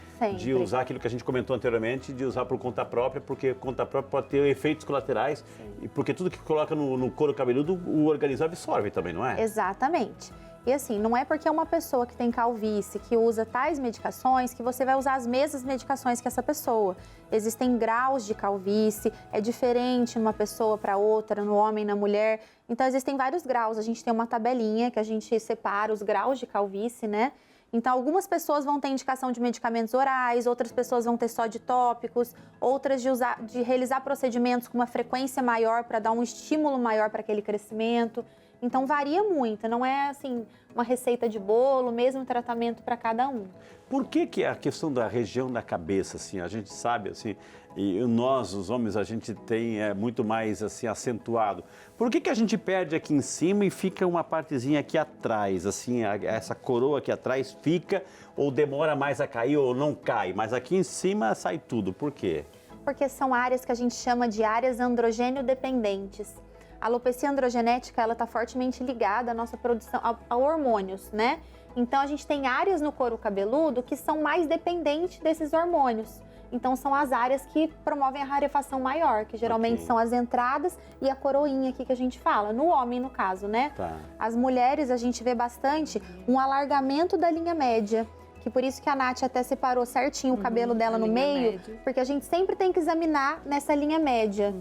usar aquilo que a gente comentou anteriormente, de usar por conta própria, porque conta própria pode ter efeitos colaterais. E porque tudo que coloca no couro cabeludo, o organismo absorve também, não é? Exatamente. E assim, não é porque é uma pessoa que tem calvície, que usa tais medicações, que você vai usar as mesmas medicações que essa pessoa. Existem graus de calvície, é diferente numa pessoa para outra, no homem, na mulher. Então, existem vários graus. A gente tem uma tabelinha que a gente separa os graus de calvície, né? Então, algumas pessoas vão ter indicação de medicamentos orais, outras pessoas vão ter só de tópicos, outras de realizar procedimentos com uma frequência maior para dar um estímulo maior para aquele crescimento. Então, varia muito, não é assim uma receita de bolo, mesmo tratamento para cada um. Por que a questão da região da cabeça, assim, a gente sabe, assim, e nós, os homens, a gente tem muito mais, assim, acentuado. Por que a gente perde aqui em cima e fica uma partezinha aqui atrás, assim, essa coroa aqui atrás fica ou demora mais a cair ou não cai, mas aqui em cima sai tudo, por quê? Porque são áreas que a gente chama de áreas androgênio dependentes. A alopecia androgenética, ela está fortemente ligada à nossa produção, a hormônios, né? Então, a gente tem áreas no couro cabeludo que são mais dependentes desses hormônios. Então, são as áreas que promovem a rarefação maior, que geralmente são as entradas e a coroinha aqui que a gente fala, no homem, no caso, né? Tá. As mulheres, a gente vê bastante um alargamento da linha média, que por isso que a Nath até separou certinho o cabelo dela no meio, média. porque a gente sempre tem que examinar nessa linha média.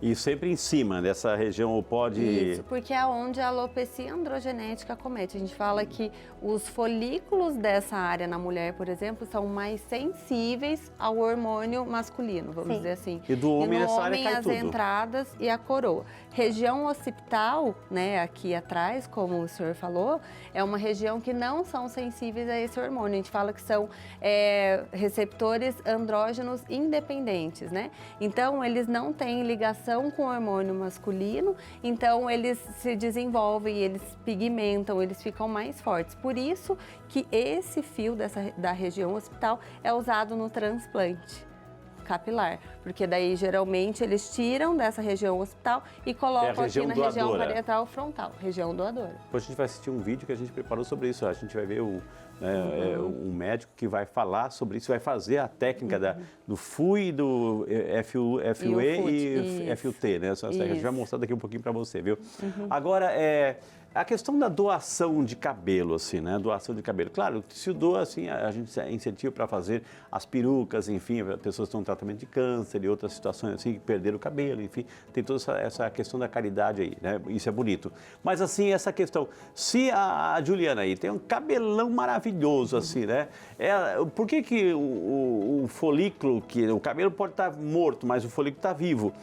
E sempre em cima dessa região pode... Isso, porque é onde a alopecia androgenética comete. A gente fala que os folículos dessa área na mulher, por exemplo, são mais sensíveis ao hormônio masculino, vamos dizer assim. E do homem no essa área homem cai as tudo. entradas e a coroa. Região occipital, né, aqui atrás, como o senhor falou, é uma região que não são sensíveis a esse hormônio. A gente fala que são receptores andrógenos independentes, né? Então, eles não têm ligação com o hormônio masculino, então eles se desenvolvem, eles pigmentam, eles ficam mais fortes. Por isso que esse fio da região occipital é usado no transplante capilar, porque daí geralmente eles tiram dessa região occipital e colocam aqui na região parietal frontal, região doadora. Depois a gente vai assistir um vídeo que a gente preparou sobre isso. A gente vai ver um médico que vai falar sobre isso, vai fazer a técnica do FUE, do FUE e FUT, né? A gente vai mostrar daqui um pouquinho para você, viu? Agora, a questão da doação de cabelo, assim, né? Doação de cabelo. Claro, se doa, assim, a gente incentiva para fazer as perucas, enfim, pessoas que estão em tratamento de câncer e outras situações, assim, que perderam o cabelo, enfim. Tem toda essa questão da caridade aí, né? Isso é bonito. Mas, assim, essa questão, se a Juliana aí tem um cabelão maravilhoso, assim, né? Por que o folículo, que o cabelo pode estar morto, mas o folículo está vivo?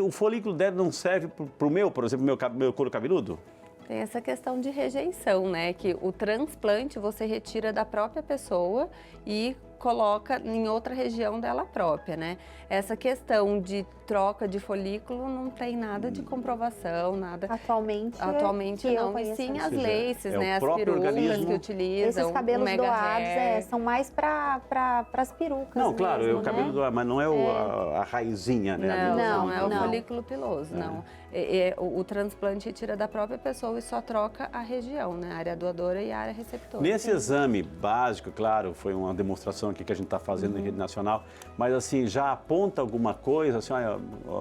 O folículo dela não serve para o meu, por exemplo, meu couro cabeludo? Tem essa questão de rejeição, né? Que o transplante você retira da própria pessoa e coloca em outra região dela própria, né? Essa questão de troca de folículo não tem nada de comprovação, nada. Atualmente não, e sim as laces, né? As perucas que utilizam. Esses cabelos mega doados hair. são mais para as perucas. Não, claro, mesmo, o cabelo né? doado, mas não é a raizinha, né? Não, é o não. folículo piloso, não. O transplante retira da própria pessoa e só troca a região, né? A área doadora e a área receptora. Nesse exame básico, claro, foi uma demonstração aqui que a gente está fazendo em rede nacional, mas assim, já aponta alguma coisa, assim, olha,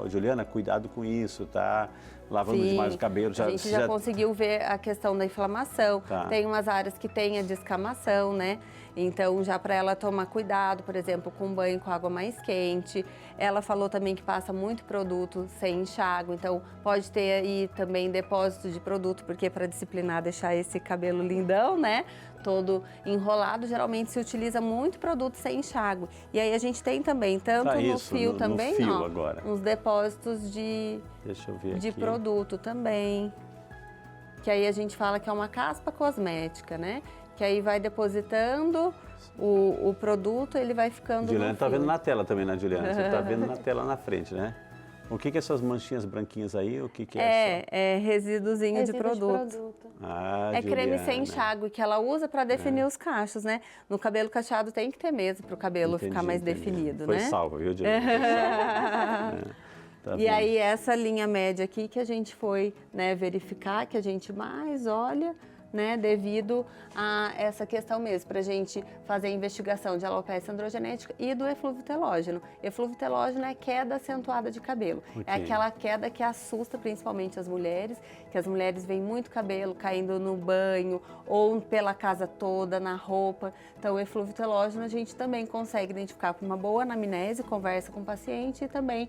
Juliana, cuidado com isso, tá? Lavando demais o cabelo. A gente já conseguiu ver a questão da inflamação. Tá. Tem umas áreas que tem a descamação, né? Então, já para ela tomar cuidado, por exemplo, com banho com água mais quente. Ela falou também que passa muito produto sem enxágue, então pode ter aí também depósito de produto, porque para disciplinar, deixar esse cabelo lindão, né? Todo enrolado, geralmente se utiliza muito produto sem enxágue. E aí a gente tem também, tanto no fio também, fio agora. uns depósitos de produto também. Que aí a gente fala que é uma caspa cosmética, né? Que aí vai depositando o produto, ele vai ficando Juliana no está fio. vendo na tela também, né, Juliana? Você está vendo na tela na frente, né? O que é essas manchinhas branquinhas aí? O que é essa? É resíduozinho de produto. Ah, É creme Juliana. sem enxágue que ela usa para definir os cachos, né? No cabelo cacheado tem que ter mesmo para o cabelo ficar mais definido, Foi né? salva, viu, Juliana? Foi salva. Tá E vendo? aí essa linha média aqui que a gente foi, né, verificar, que a gente mais olha, né, devido a essa questão mesmo, para a gente fazer a investigação de alopecia androgenética e do eflúvio telógeno. Eflúvio telógeno é queda acentuada de cabelo. Okay. É aquela queda que assusta principalmente as mulheres, que as mulheres veem muito cabelo caindo no banho ou pela casa toda, na roupa. Então, o eflúvio telógeno a gente também consegue identificar com uma boa anamnese, conversa com o paciente e também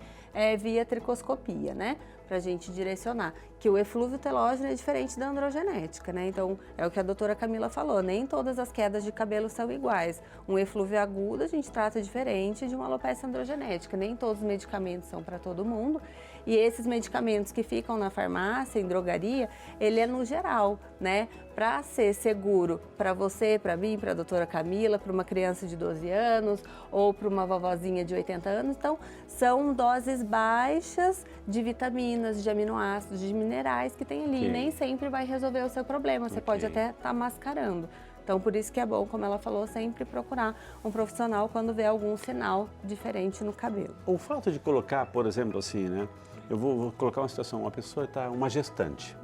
via tricoscopia, né? Para a gente direcionar. Que o eflúvio telógeno é diferente da androgenética, né? Então, é o que a doutora Camila falou, nem todas as quedas de cabelo são iguais. Um eflúvio agudo a gente trata diferente de uma alopecia androgenética. Nem todos os medicamentos são para todo mundo. E esses medicamentos que ficam na farmácia, em drogaria, ele é no geral, né? Para ser seguro para você, para mim, para a doutora Camila, para uma criança de 12 anos ou para uma vovozinha de 80 anos. Então, são doses baixas de vitaminas, de aminoácidos, de minerais que tem ali. Okay. Nem sempre vai resolver o seu problema, você pode até estar mascarando. Então, por isso que é bom, como ela falou, sempre procurar um profissional quando vê algum sinal diferente no cabelo. O fato de colocar, por exemplo, assim, né? eu vou colocar uma situação, uma pessoa está, uma gestante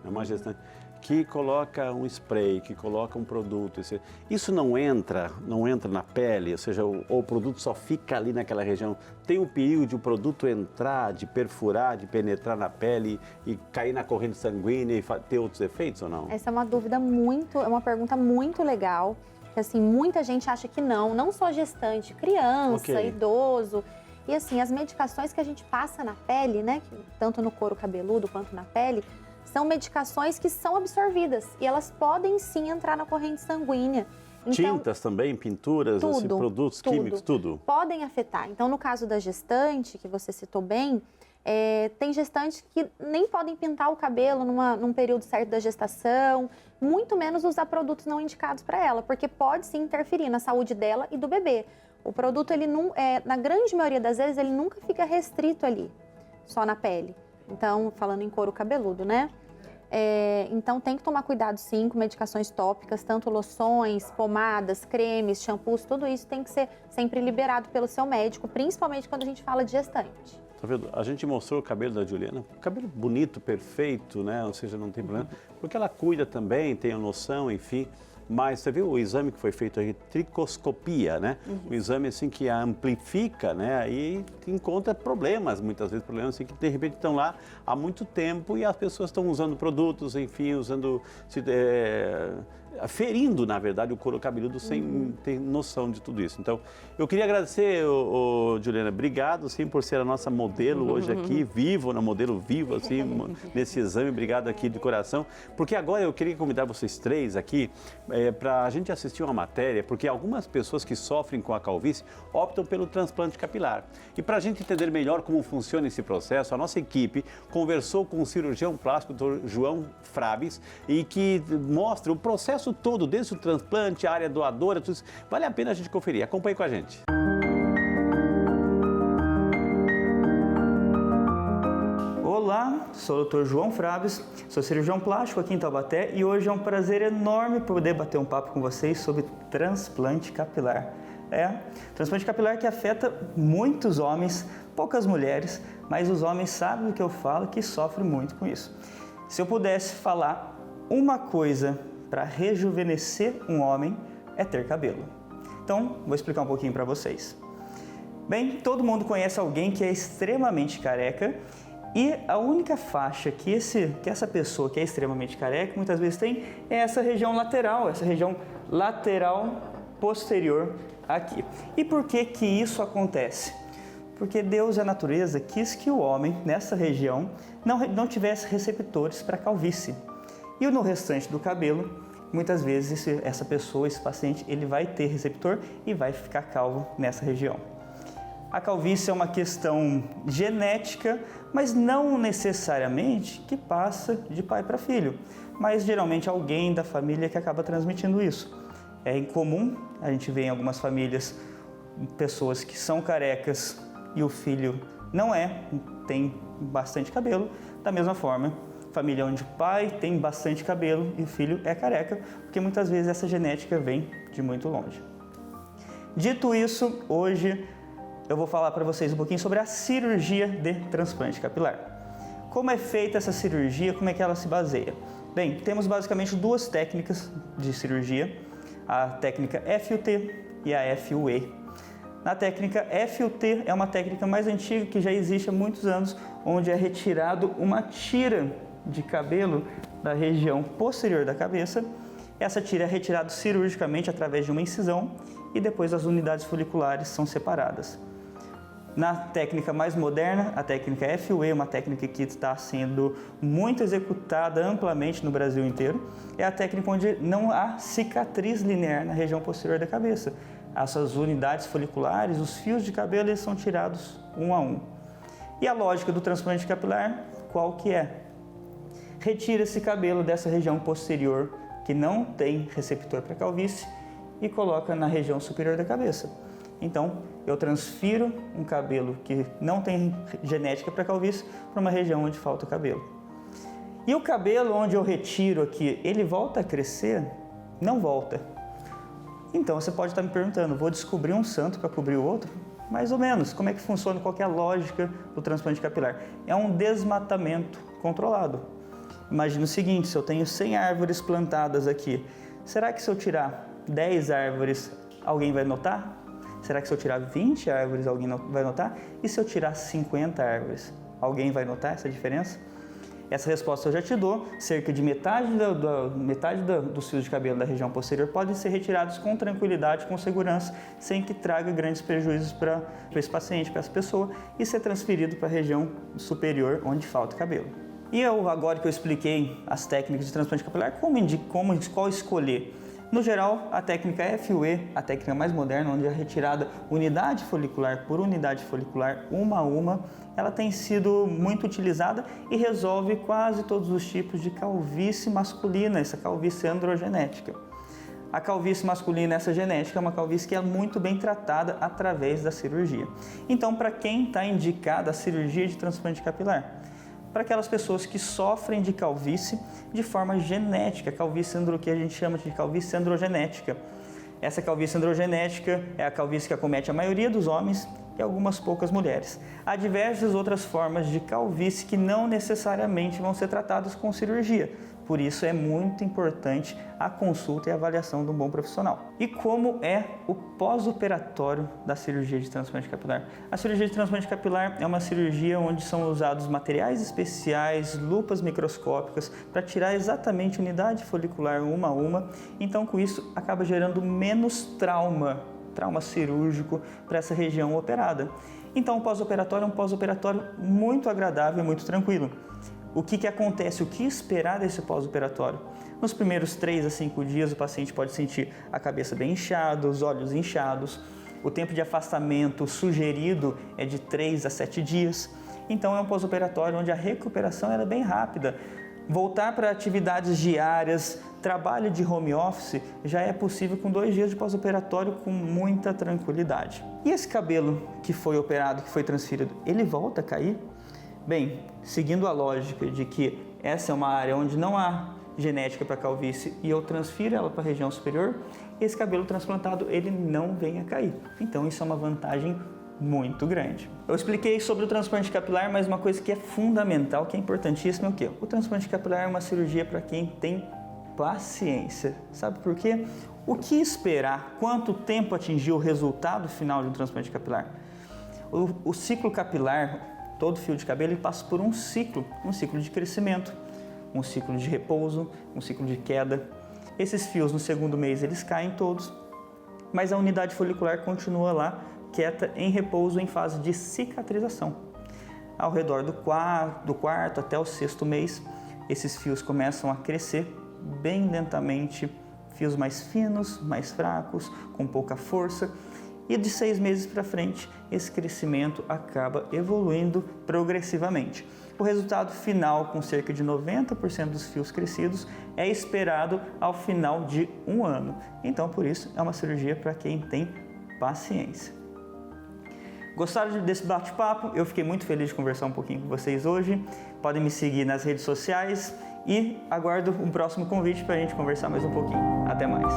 que coloca um spray, que coloca um produto, isso não entra na pele, ou seja, o produto só fica ali naquela região. Tem o perigo de o produto entrar, de perfurar, de penetrar na pele e cair na corrente sanguínea e ter outros efeitos ou não? Essa é uma uma pergunta muito legal, que assim, muita gente acha que não só gestante, criança, idoso. E assim, as medicações que a gente passa na pele, né, tanto no couro cabeludo quanto na pele, são medicações que são absorvidas e elas podem sim entrar na corrente sanguínea. Então, tintas também, pinturas, assim, produtos químicos, tudo? Podem afetar. Então, no caso da gestante, que você citou bem, tem gestantes que nem podem pintar o cabelo num período certo da gestação, muito menos usar produtos não indicados para ela, porque pode sim interferir na saúde dela e do bebê. O produto, ele não, na grande maioria das vezes, ele nunca fica restrito ali, só na pele. Então, falando em couro cabeludo, né? Então, tem que tomar cuidado sim com medicações tópicas, tanto loções, pomadas, cremes, shampoos, tudo isso tem que ser sempre liberado pelo seu médico, principalmente quando a gente fala de gestante. Tá vendo? A gente mostrou o cabelo da Juliana, cabelo bonito, perfeito, né? Ou seja, não tem problema, porque ela cuida também, tem a noção, enfim. Mas você viu o exame que foi feito aí, tricoscopia, né? Um exame assim que amplifica, né? E encontra problemas, muitas vezes problemas assim que de repente estão lá há muito tempo e as pessoas estão usando produtos, enfim, ferindo, na verdade, o couro cabeludo sem ter noção de tudo isso. Então, eu queria agradecer, Juliana, obrigado, sim, por ser a nossa modelo hoje aqui, modelo vivo, assim, nesse exame, obrigado aqui de coração, porque agora eu queria convidar vocês três aqui para a gente assistir uma matéria, porque algumas pessoas que sofrem com a calvície optam pelo transplante capilar. E para a gente entender melhor como funciona esse processo, a nossa equipe conversou com o cirurgião plástico, Dr. João Frabes, e que mostra o processo todo, desde o transplante, a área doadora, tudo isso. Vale a pena a gente conferir. Acompanhe com a gente. Olá, sou o Dr. João Frabes, sou cirurgião plástico aqui em Taubaté e hoje é um prazer enorme poder bater um papo com vocês sobre transplante capilar. Transplante capilar que afeta muitos homens, poucas mulheres, mas os homens sabem do que eu falo, que sofrem muito com isso. Se eu pudesse falar uma coisa para rejuvenescer um homem, é ter cabelo. Então, vou explicar um pouquinho para vocês. Bem, todo mundo conhece alguém que é extremamente careca e a única faixa que essa pessoa que é extremamente careca muitas vezes tem é essa região lateral posterior aqui. E por que que isso acontece? Porque Deus e a natureza quis que o homem, nessa região, não tivesse receptores para calvície. E no restante do cabelo, muitas vezes essa pessoa, esse paciente, ele vai ter receptor e vai ficar calvo nessa região. A calvície é uma questão genética, mas não necessariamente que passa de pai para filho, mas geralmente alguém da família que acaba transmitindo isso. É incomum, a gente vê em algumas famílias pessoas que são carecas e o filho não tem bastante cabelo, da mesma forma, família onde o pai tem bastante cabelo e o filho é careca, porque muitas vezes essa genética vem de muito longe. Dito isso, hoje eu vou falar para vocês um pouquinho sobre a cirurgia de transplante capilar. Como é feita essa cirurgia, como é que ela se baseia? Bem, temos basicamente duas técnicas de cirurgia, a técnica FUT e a FUE. Na técnica FUT é uma técnica mais antiga que já existe há muitos anos, onde é retirado uma tira de cabelo da região posterior da cabeça. Essa tira é retirada cirurgicamente através de uma incisão e depois as unidades foliculares são separadas. Na técnica mais moderna, a técnica FUE, uma técnica que está sendo muito executada amplamente no Brasil inteiro, é a técnica onde não há cicatriz linear na região posterior da cabeça. Essas unidades foliculares, os fios de cabelo, eles são tirados um a um. E a lógica do transplante capilar, qual que é? Retira esse cabelo dessa região posterior que não tem receptor para calvície e coloca na região superior da cabeça. Então, eu transfiro um cabelo que não tem genética para calvície para uma região onde falta cabelo. E o cabelo onde eu retiro aqui, ele volta a crescer? Não volta. Então, você pode estar me perguntando, vou descobrir um santo para cobrir o outro? Mais ou menos. Como é que funciona? Qual que é a lógica do transplante capilar? É um desmatamento controlado. Imagina o seguinte, se eu tenho 100 árvores plantadas aqui, será que se eu tirar 10 árvores, alguém vai notar? Será que se eu tirar 20 árvores, alguém vai notar? E se eu tirar 50 árvores, alguém vai notar essa diferença? Essa resposta eu já te dou. Cerca de metade dos fios de cabelo da região posterior podem ser retirados com tranquilidade, com segurança, sem que traga grandes prejuízos para esse paciente, para essa pessoa, e ser transferido para a região superior, onde falta cabelo. E agora que eu expliquei as técnicas de transplante capilar, qual escolher? No geral, a técnica FUE, a técnica mais moderna, onde é retirada unidade folicular por unidade folicular, uma a uma, ela tem sido muito utilizada e resolve quase todos os tipos de calvície masculina, essa calvície androgenética. A calvície masculina, essa genética, é uma calvície que é muito bem tratada através da cirurgia. Então, para quem está indicada a cirurgia de transplante capilar? Para aquelas pessoas que sofrem de calvície de forma genética, que a gente chama de calvície androgenética. Essa calvície androgenética é a calvície que acomete a maioria dos homens e algumas poucas mulheres. Há diversas outras formas de calvície que não necessariamente vão ser tratadas com cirurgia. Por isso é muito importante a consulta e a avaliação de um bom profissional. E como é o pós-operatório da cirurgia de transplante capilar? A cirurgia de transplante capilar é uma cirurgia onde são usados materiais especiais, lupas microscópicas, para tirar exatamente a unidade folicular uma a uma. Então, com isso, acaba gerando menos trauma cirúrgico para essa região operada. Então, o pós-operatório é um pós-operatório muito agradável e muito tranquilo. O que acontece? O que esperar desse pós-operatório? Nos primeiros 3 a 5 dias, o paciente pode sentir a cabeça bem inchada, os olhos inchados. O tempo de afastamento sugerido é de 3 a 7 dias. Então, é um pós-operatório onde a recuperação é bem rápida. Voltar para atividades diárias, trabalho de home office, já é possível com 2 dias de pós-operatório com muita tranquilidade. E esse cabelo que foi operado, que foi transferido, ele volta a cair? Bem, seguindo a lógica de que essa é uma área onde não há genética para calvície e eu transfiro ela para a região superior, esse cabelo transplantado ele não vem a cair. Então isso é uma vantagem muito grande. Eu expliquei sobre o transplante capilar, mas uma coisa que é fundamental, que é importantíssima é o quê? O transplante capilar é uma cirurgia para quem tem paciência. Sabe por quê? O que esperar? Quanto tempo atingir o resultado final de um transplante capilar? O ciclo capilar, todo fio de cabelo, ele passa por um ciclo de crescimento, um ciclo de repouso, um ciclo de queda. Esses fios no segundo mês eles caem todos, mas a unidade folicular continua lá, quieta, em repouso, em fase de cicatrização. Ao redor do quarto até o 6º mês, esses fios começam a crescer bem lentamente, fios mais finos, mais fracos, com pouca força, e de 6 meses para frente, esse crescimento acaba evoluindo progressivamente. O resultado final, com cerca de 90% dos fios crescidos, é esperado ao final de 1 ano. Então, por isso, é uma cirurgia para quem tem paciência. Gostaram desse bate-papo? Eu fiquei muito feliz de conversar um pouquinho com vocês hoje. Podem me seguir nas redes sociais e aguardo um próximo convite para a gente conversar mais um pouquinho. Até mais!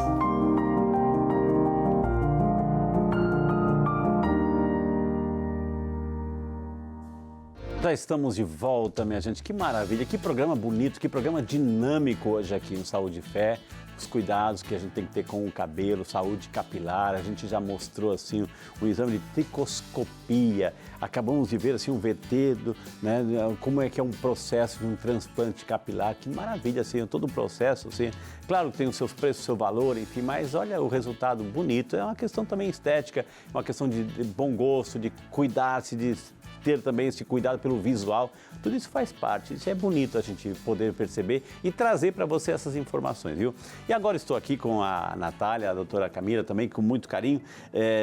Já estamos de volta, minha gente. Que maravilha, que programa bonito, que programa dinâmico hoje aqui no Saúde e Fé. Os cuidados que a gente tem que ter com o cabelo, saúde capilar. A gente já mostrou assim um exame de tricoscopia. Acabamos de ver assim um VT, né? Como é que é um processo de um transplante capilar. Que maravilha, assim, todo o processo, assim. Claro que tem os seus preços, o seu valor, enfim, mas olha o resultado bonito. É uma questão também estética, é uma questão de bom gosto, de cuidar-se, de ter também esse cuidado pelo visual, tudo isso faz parte, isso é bonito a gente poder perceber e trazer para você essas informações, viu? E agora estou aqui com a Natália, a doutora Camila também, com muito carinho,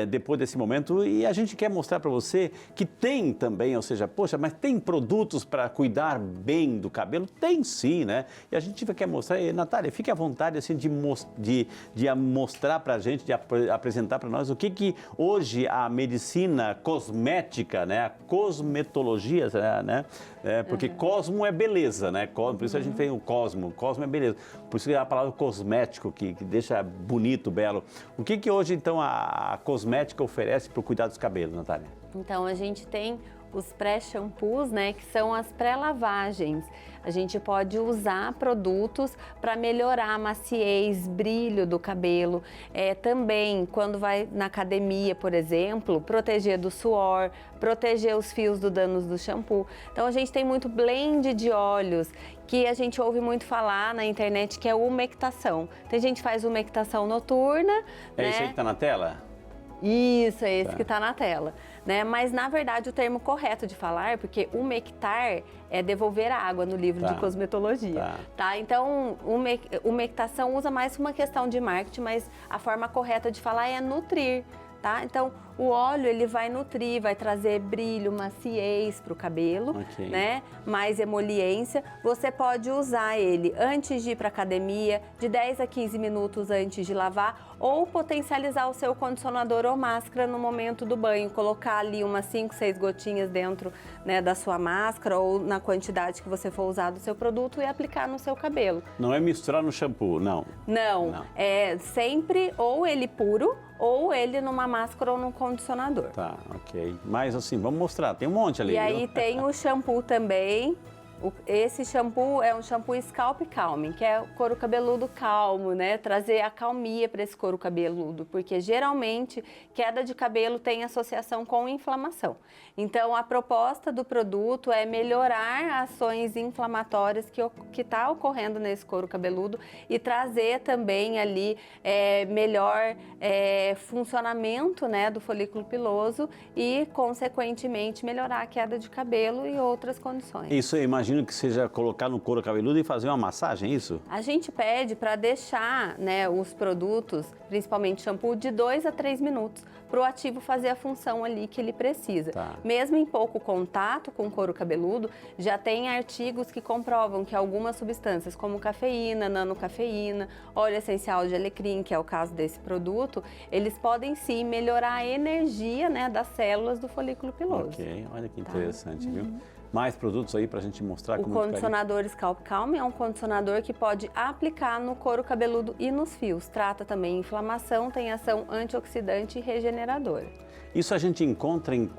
depois desse momento, e a gente quer mostrar para você que tem também, ou seja, poxa, mas tem produtos para cuidar bem do cabelo? Tem sim, né? E a gente quer mostrar, e, Natália, fique à vontade assim de mostrar para a gente, de apresentar para nós o que hoje a medicina cosmética, né, a cosmetologia, né? Porque cosmo é beleza, né? Por isso a gente tem o cosmo é beleza. Por isso que é a palavra cosmético, que deixa bonito, belo. O que hoje, então, a cosmética oferece para o cuidado dos cabelos, Natália? Então, a gente tem os pré-shampoos, né, que são as pré-lavagens. A gente pode usar produtos para melhorar a maciez, brilho do cabelo. Também, quando vai na academia, por exemplo, proteger do suor, proteger os fios do danos do shampoo. Então, a gente tem muito blend de óleos, que a gente ouve muito falar na internet, que é umectação. Tem gente que faz umectação noturna, né? Isso aí que está na tela? Isso, é esse que está na tela, né? Mas, na verdade, o termo correto de falar, porque umectar é devolver a água no livro de cosmetologia, tá? Então, umectação usa mais uma questão de marketing, mas a forma correta de falar é nutrir, tá? Então, o óleo, ele vai nutrir, vai trazer brilho, maciez para o cabelo, né? Mais emoliência. Você pode usar ele antes de ir para academia, de 10 a 15 minutos antes de lavar, ou potencializar o seu condicionador ou máscara no momento do banho. Colocar ali umas 5, 6 gotinhas dentro, né, da sua máscara ou na quantidade que você for usar do seu produto e aplicar no seu cabelo. Não é misturar no shampoo, não? Não. É sempre ou ele puro ou ele numa máscara ou num condicionador. Tá, ok. Mas assim, vamos mostrar, tem um monte ali. E aí tem o shampoo também. Esse shampoo é um shampoo Scalp Calming, que é o couro cabeludo calmo, né? Trazer a calmia para esse couro cabeludo, porque geralmente queda de cabelo tem associação com inflamação. Então, a proposta do produto é melhorar ações inflamatórias que está ocorrendo nesse couro cabeludo e trazer também ali melhor funcionamento, né, do folículo piloso e, consequentemente, melhorar a queda de cabelo e outras condições. Isso, eu imagino que seja colocar no couro cabeludo e fazer uma massagem, isso? A gente pede para deixar, né, os produtos, principalmente shampoo, de 2 a 3 minutos, para o ativo fazer a função ali que ele precisa. Mesmo em pouco contato com o couro cabeludo, já tem artigos que comprovam que algumas substâncias, como cafeína, nanocafeína, óleo essencial de alecrim, que é o caso desse produto, eles podem sim melhorar a energia, né, das células do folículo piloso. Ok, olha que interessante, viu? Mais produtos aí pra gente mostrar como O condicionador Scalp Calm é um condicionador que pode aplicar no couro cabeludo e nos fios. Trata também inflamação, tem ação antioxidante e regeneradora. Isso a gente encontra em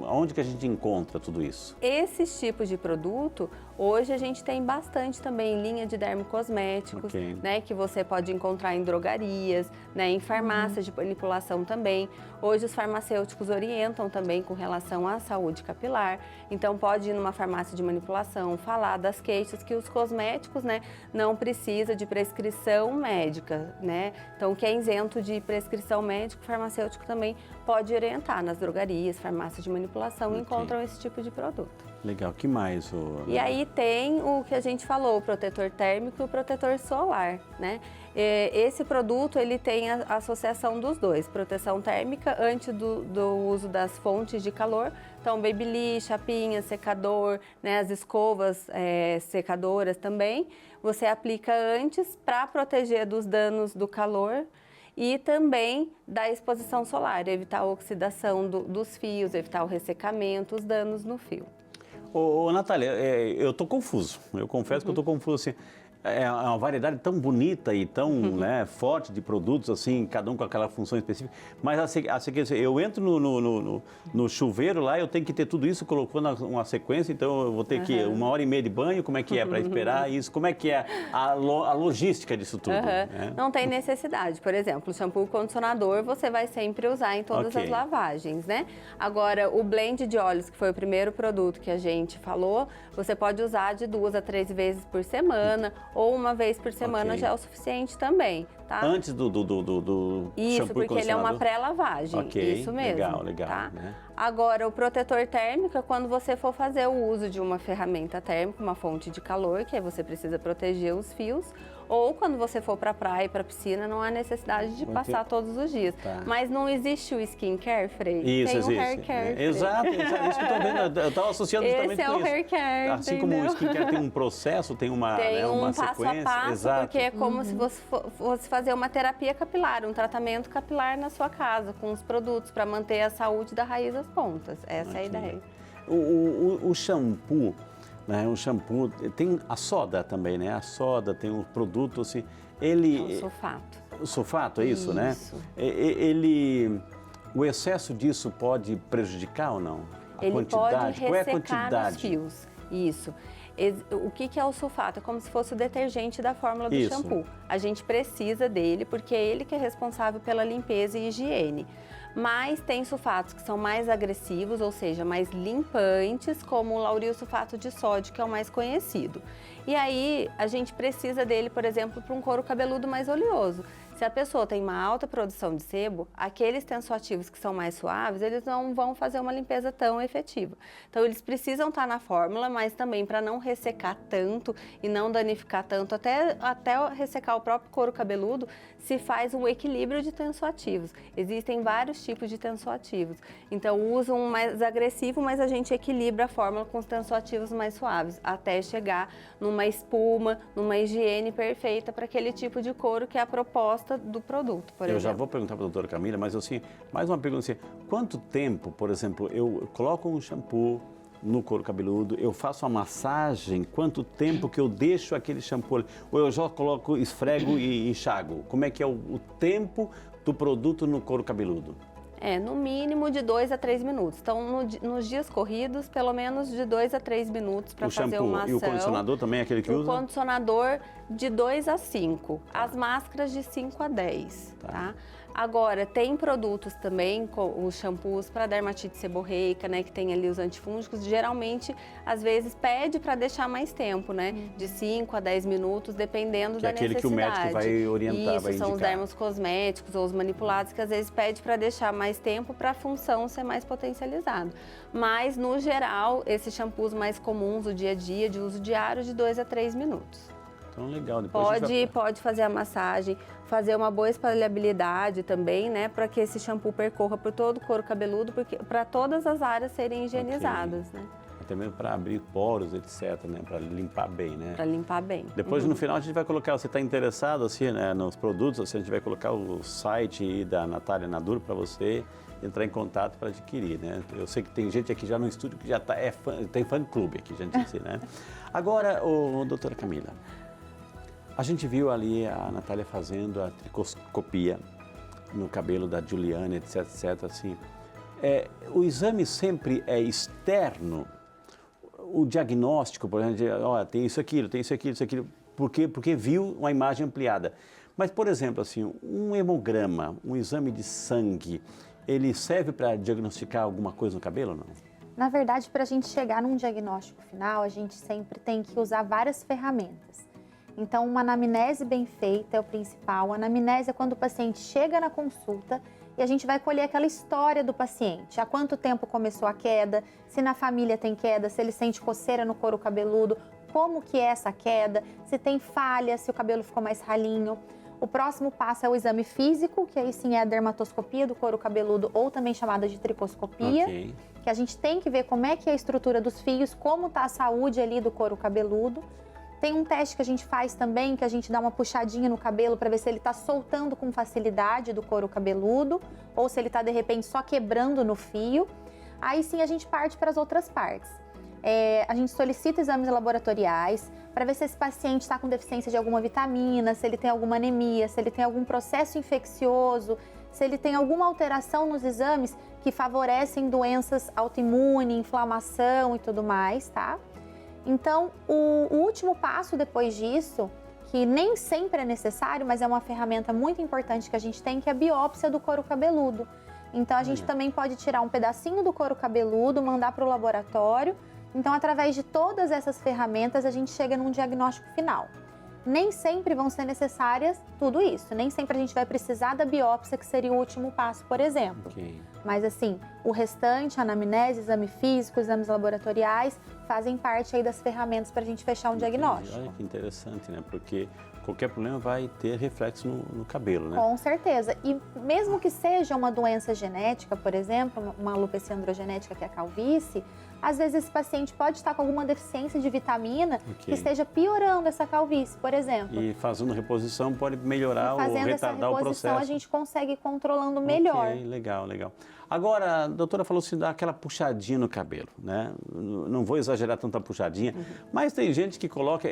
onde que a gente encontra tudo isso? Esses tipos de produto, hoje a gente tem bastante também em linha de dermocosméticos, né, que você pode encontrar em drogarias, né, em farmácias de manipulação também. Hoje os farmacêuticos orientam também com relação à saúde capilar. Então pode ir numa farmácia de manipulação, falar das queixas que os cosméticos, né, não precisa de prescrição médica, né? Então que é isento de prescrição médica, o farmacêutico também pode orientar nas drogarias, farmácias de manipulação, encontram esse tipo de produto. Legal, que mais? E aí tem o que a gente falou, o protetor térmico e o protetor solar, né? Esse produto, ele tem a associação dos dois, proteção térmica antes do uso das fontes de calor, então babyliss, chapinha, secador, né, as escovas secadoras também, você aplica antes para proteger dos danos do calor e também da exposição solar, evitar a oxidação dos fios, evitar o ressecamento, os danos no fio. Ô, Natália, eu tô confuso, eu confesso que eu tô confuso, assim, é uma variedade tão bonita e tão forte de produtos, assim, cada um com aquela função específica, mas eu entro no chuveiro lá, eu tenho que ter tudo isso, colocou uma sequência, então eu vou ter que 1h30 de banho, como é que é para esperar isso, como é que é a logística disso tudo? Não tem necessidade, por exemplo, o shampoo e condicionador você vai sempre usar em todas as lavagens, né? Agora, o blend de óleos, que foi o primeiro produto que a gente falou, você pode usar de 2 a 3 vezes por semana, ou uma vez por semana já é o suficiente também, tá? Antes do Isso, shampoo porque ele é uma pré-lavagem, isso mesmo. Legal, tá? Né? Agora, o protetor térmico é quando você for fazer o uso de uma ferramenta térmica, uma fonte de calor, que aí você precisa proteger os fios, ou quando você for para a praia e para a piscina, não há necessidade de passar todos os dias. Mas não existe o skincare, Frei? Isso, tem existe. o hair care, Exato, isso que eu tô vendo, eu estava associando justamente Esse é o com isso. hair care, Assim como o skincare tem um processo, tem uma sequência. Passo a passo, porque é como se você fosse fazer uma terapia capilar, um tratamento capilar na sua casa, com os produtos para manter a saúde da raiz da as pontas. Essa é a ideia. O shampoo, né? O shampoo tem a soda também, né? A soda tem um produto assim, O sulfato. O sulfato, é isso, né? Isso. O excesso disso pode prejudicar ou não? Ele pode Qual é a ressecar quantidade? nos fios. Isso. O que é o sulfato? É como se fosse o detergente da fórmula do Isso. shampoo. A gente precisa dele porque é ele que é responsável pela limpeza e higiene. Mas tem sulfatos que são mais agressivos, ou seja, mais limpantes, como o lauril sulfato de sódio, que é o mais conhecido. E aí, a gente precisa dele, por exemplo, para um couro cabeludo mais oleoso. Se a pessoa tem uma alta produção de sebo, aqueles tensoativos que são mais suaves, eles não vão fazer uma limpeza tão efetiva. Então, eles precisam estar na fórmula, mas também para não ressecar tanto e não danificar tanto, até ressecar o próprio couro cabeludo, se faz um equilíbrio de tensoativos. Existem vários tipos de tensoativos. Então, usa um mais agressivo, mas a gente equilibra a fórmula com os tensoativos mais suaves, até chegar numa espuma, numa higiene perfeita para aquele tipo de couro que é a proposta do produto, por exemplo. Eu já vou perguntar para a doutora Camila, mas assim, mais uma pergunta assim, quanto tempo, por exemplo, eu coloco um shampoo no couro cabeludo, eu faço a massagem, quanto tempo que eu deixo aquele shampoo ali? Ou eu já coloco, esfrego e enxago? Como é que é o tempo do produto no couro cabeludo? No mínimo de 2 a 3 minutos. Então, nos dias corridos, pelo menos de 2 a 3 minutos para fazer uma ação. E o condicionador também é aquele que usa? O condicionador de 2 a 5. As máscaras de 5 a 10, tá? Agora, tem produtos também, os shampoos para dermatite seborreica, né, que tem ali os antifúngicos, geralmente, às vezes, pede para deixar mais tempo, né, de 5 a 10 minutos, dependendo da necessidade. Que é aquele que o médico vai orientar, vai indicar. São os dermocosméticos ou os manipulados, que às vezes pede para deixar mais tempo para a função ser mais potencializada. Mas, no geral, esses shampoos mais comuns do dia a dia, de uso diário, de 2 a 3 minutos. Então, legal. Depois pode fazer a massagem, fazer uma boa espalhabilidade também, né? Para que esse shampoo percorra por todo o couro cabeludo, para todas as áreas serem higienizadas, né? Até mesmo para abrir poros, etc, né? Para limpar bem, né? Para limpar bem. Depois, no final, a gente vai colocar, você está interessado assim, né, nos produtos, assim, a gente vai colocar o site da Natália Naduro para você entrar em contato para adquirir, né? Eu sei que tem gente aqui já no estúdio que já tem fã-clube aqui, gente, assim, né? Agora, doutora Camila, a gente viu ali a Natália fazendo a tricoscopia no cabelo da Juliana, etc, assim. O exame sempre é externo? O diagnóstico, por exemplo, tem isso, aquilo, porque viu uma imagem ampliada. Mas, por exemplo, assim, um hemograma, um exame de sangue, ele serve para diagnosticar alguma coisa no cabelo ou não? Na verdade, para a gente chegar num diagnóstico final, a gente sempre tem que usar várias ferramentas. Então, uma anamnese bem feita é o principal. A anamnese é quando o paciente chega na consulta e a gente vai colher aquela história do paciente. Há quanto tempo começou a queda, se na família tem queda, se ele sente coceira no couro cabeludo, como que é essa queda, se tem falha, se o cabelo ficou mais ralinho. O próximo passo é o exame físico, que aí sim é a dermatoscopia do couro cabeludo, ou também chamada de tricoscopia, que a gente tem que ver como é que é a estrutura dos fios, como está a saúde ali do couro cabeludo. Tem um teste que a gente faz também, que a gente dá uma puxadinha no cabelo para ver se ele está soltando com facilidade do couro cabeludo ou se ele está, de repente, só quebrando no fio. Aí sim a gente parte para as outras partes. A gente solicita exames laboratoriais para ver se esse paciente está com deficiência de alguma vitamina, se ele tem alguma anemia, se ele tem algum processo infeccioso, se ele tem alguma alteração nos exames que favorecem doenças autoimunes, inflamação e tudo mais, tá? Então, o último passo depois disso, que nem sempre é necessário, mas é uma ferramenta muito importante que a gente tem, que é a biópsia do couro cabeludo. Então, a gente também pode tirar um pedacinho do couro cabeludo, mandar para o laboratório. Então, através de todas essas ferramentas, a gente chega num diagnóstico final. Nem sempre vão ser necessárias tudo isso, nem sempre a gente vai precisar da biópsia, que seria o último passo, por exemplo. Mas assim, o restante, anamnese, exame físico, exames laboratoriais, fazem parte aí das ferramentas para a gente fechar um diagnóstico. Olha que interessante, né? Porque qualquer problema vai ter reflexo no cabelo, né? Com certeza. E mesmo que seja uma doença genética, por exemplo, uma alopecia androgenética, que é a calvície, às vezes esse paciente pode estar com alguma deficiência de vitamina que esteja piorando essa calvície, por exemplo. E fazendo reposição pode melhorar ou retardar o processo. Fazendo essa reposição a gente consegue ir controlando melhor. Legal. Agora, a doutora falou assim, dá aquela puxadinha no cabelo, né? Não vou exagerar tanta puxadinha, mas tem gente que coloca,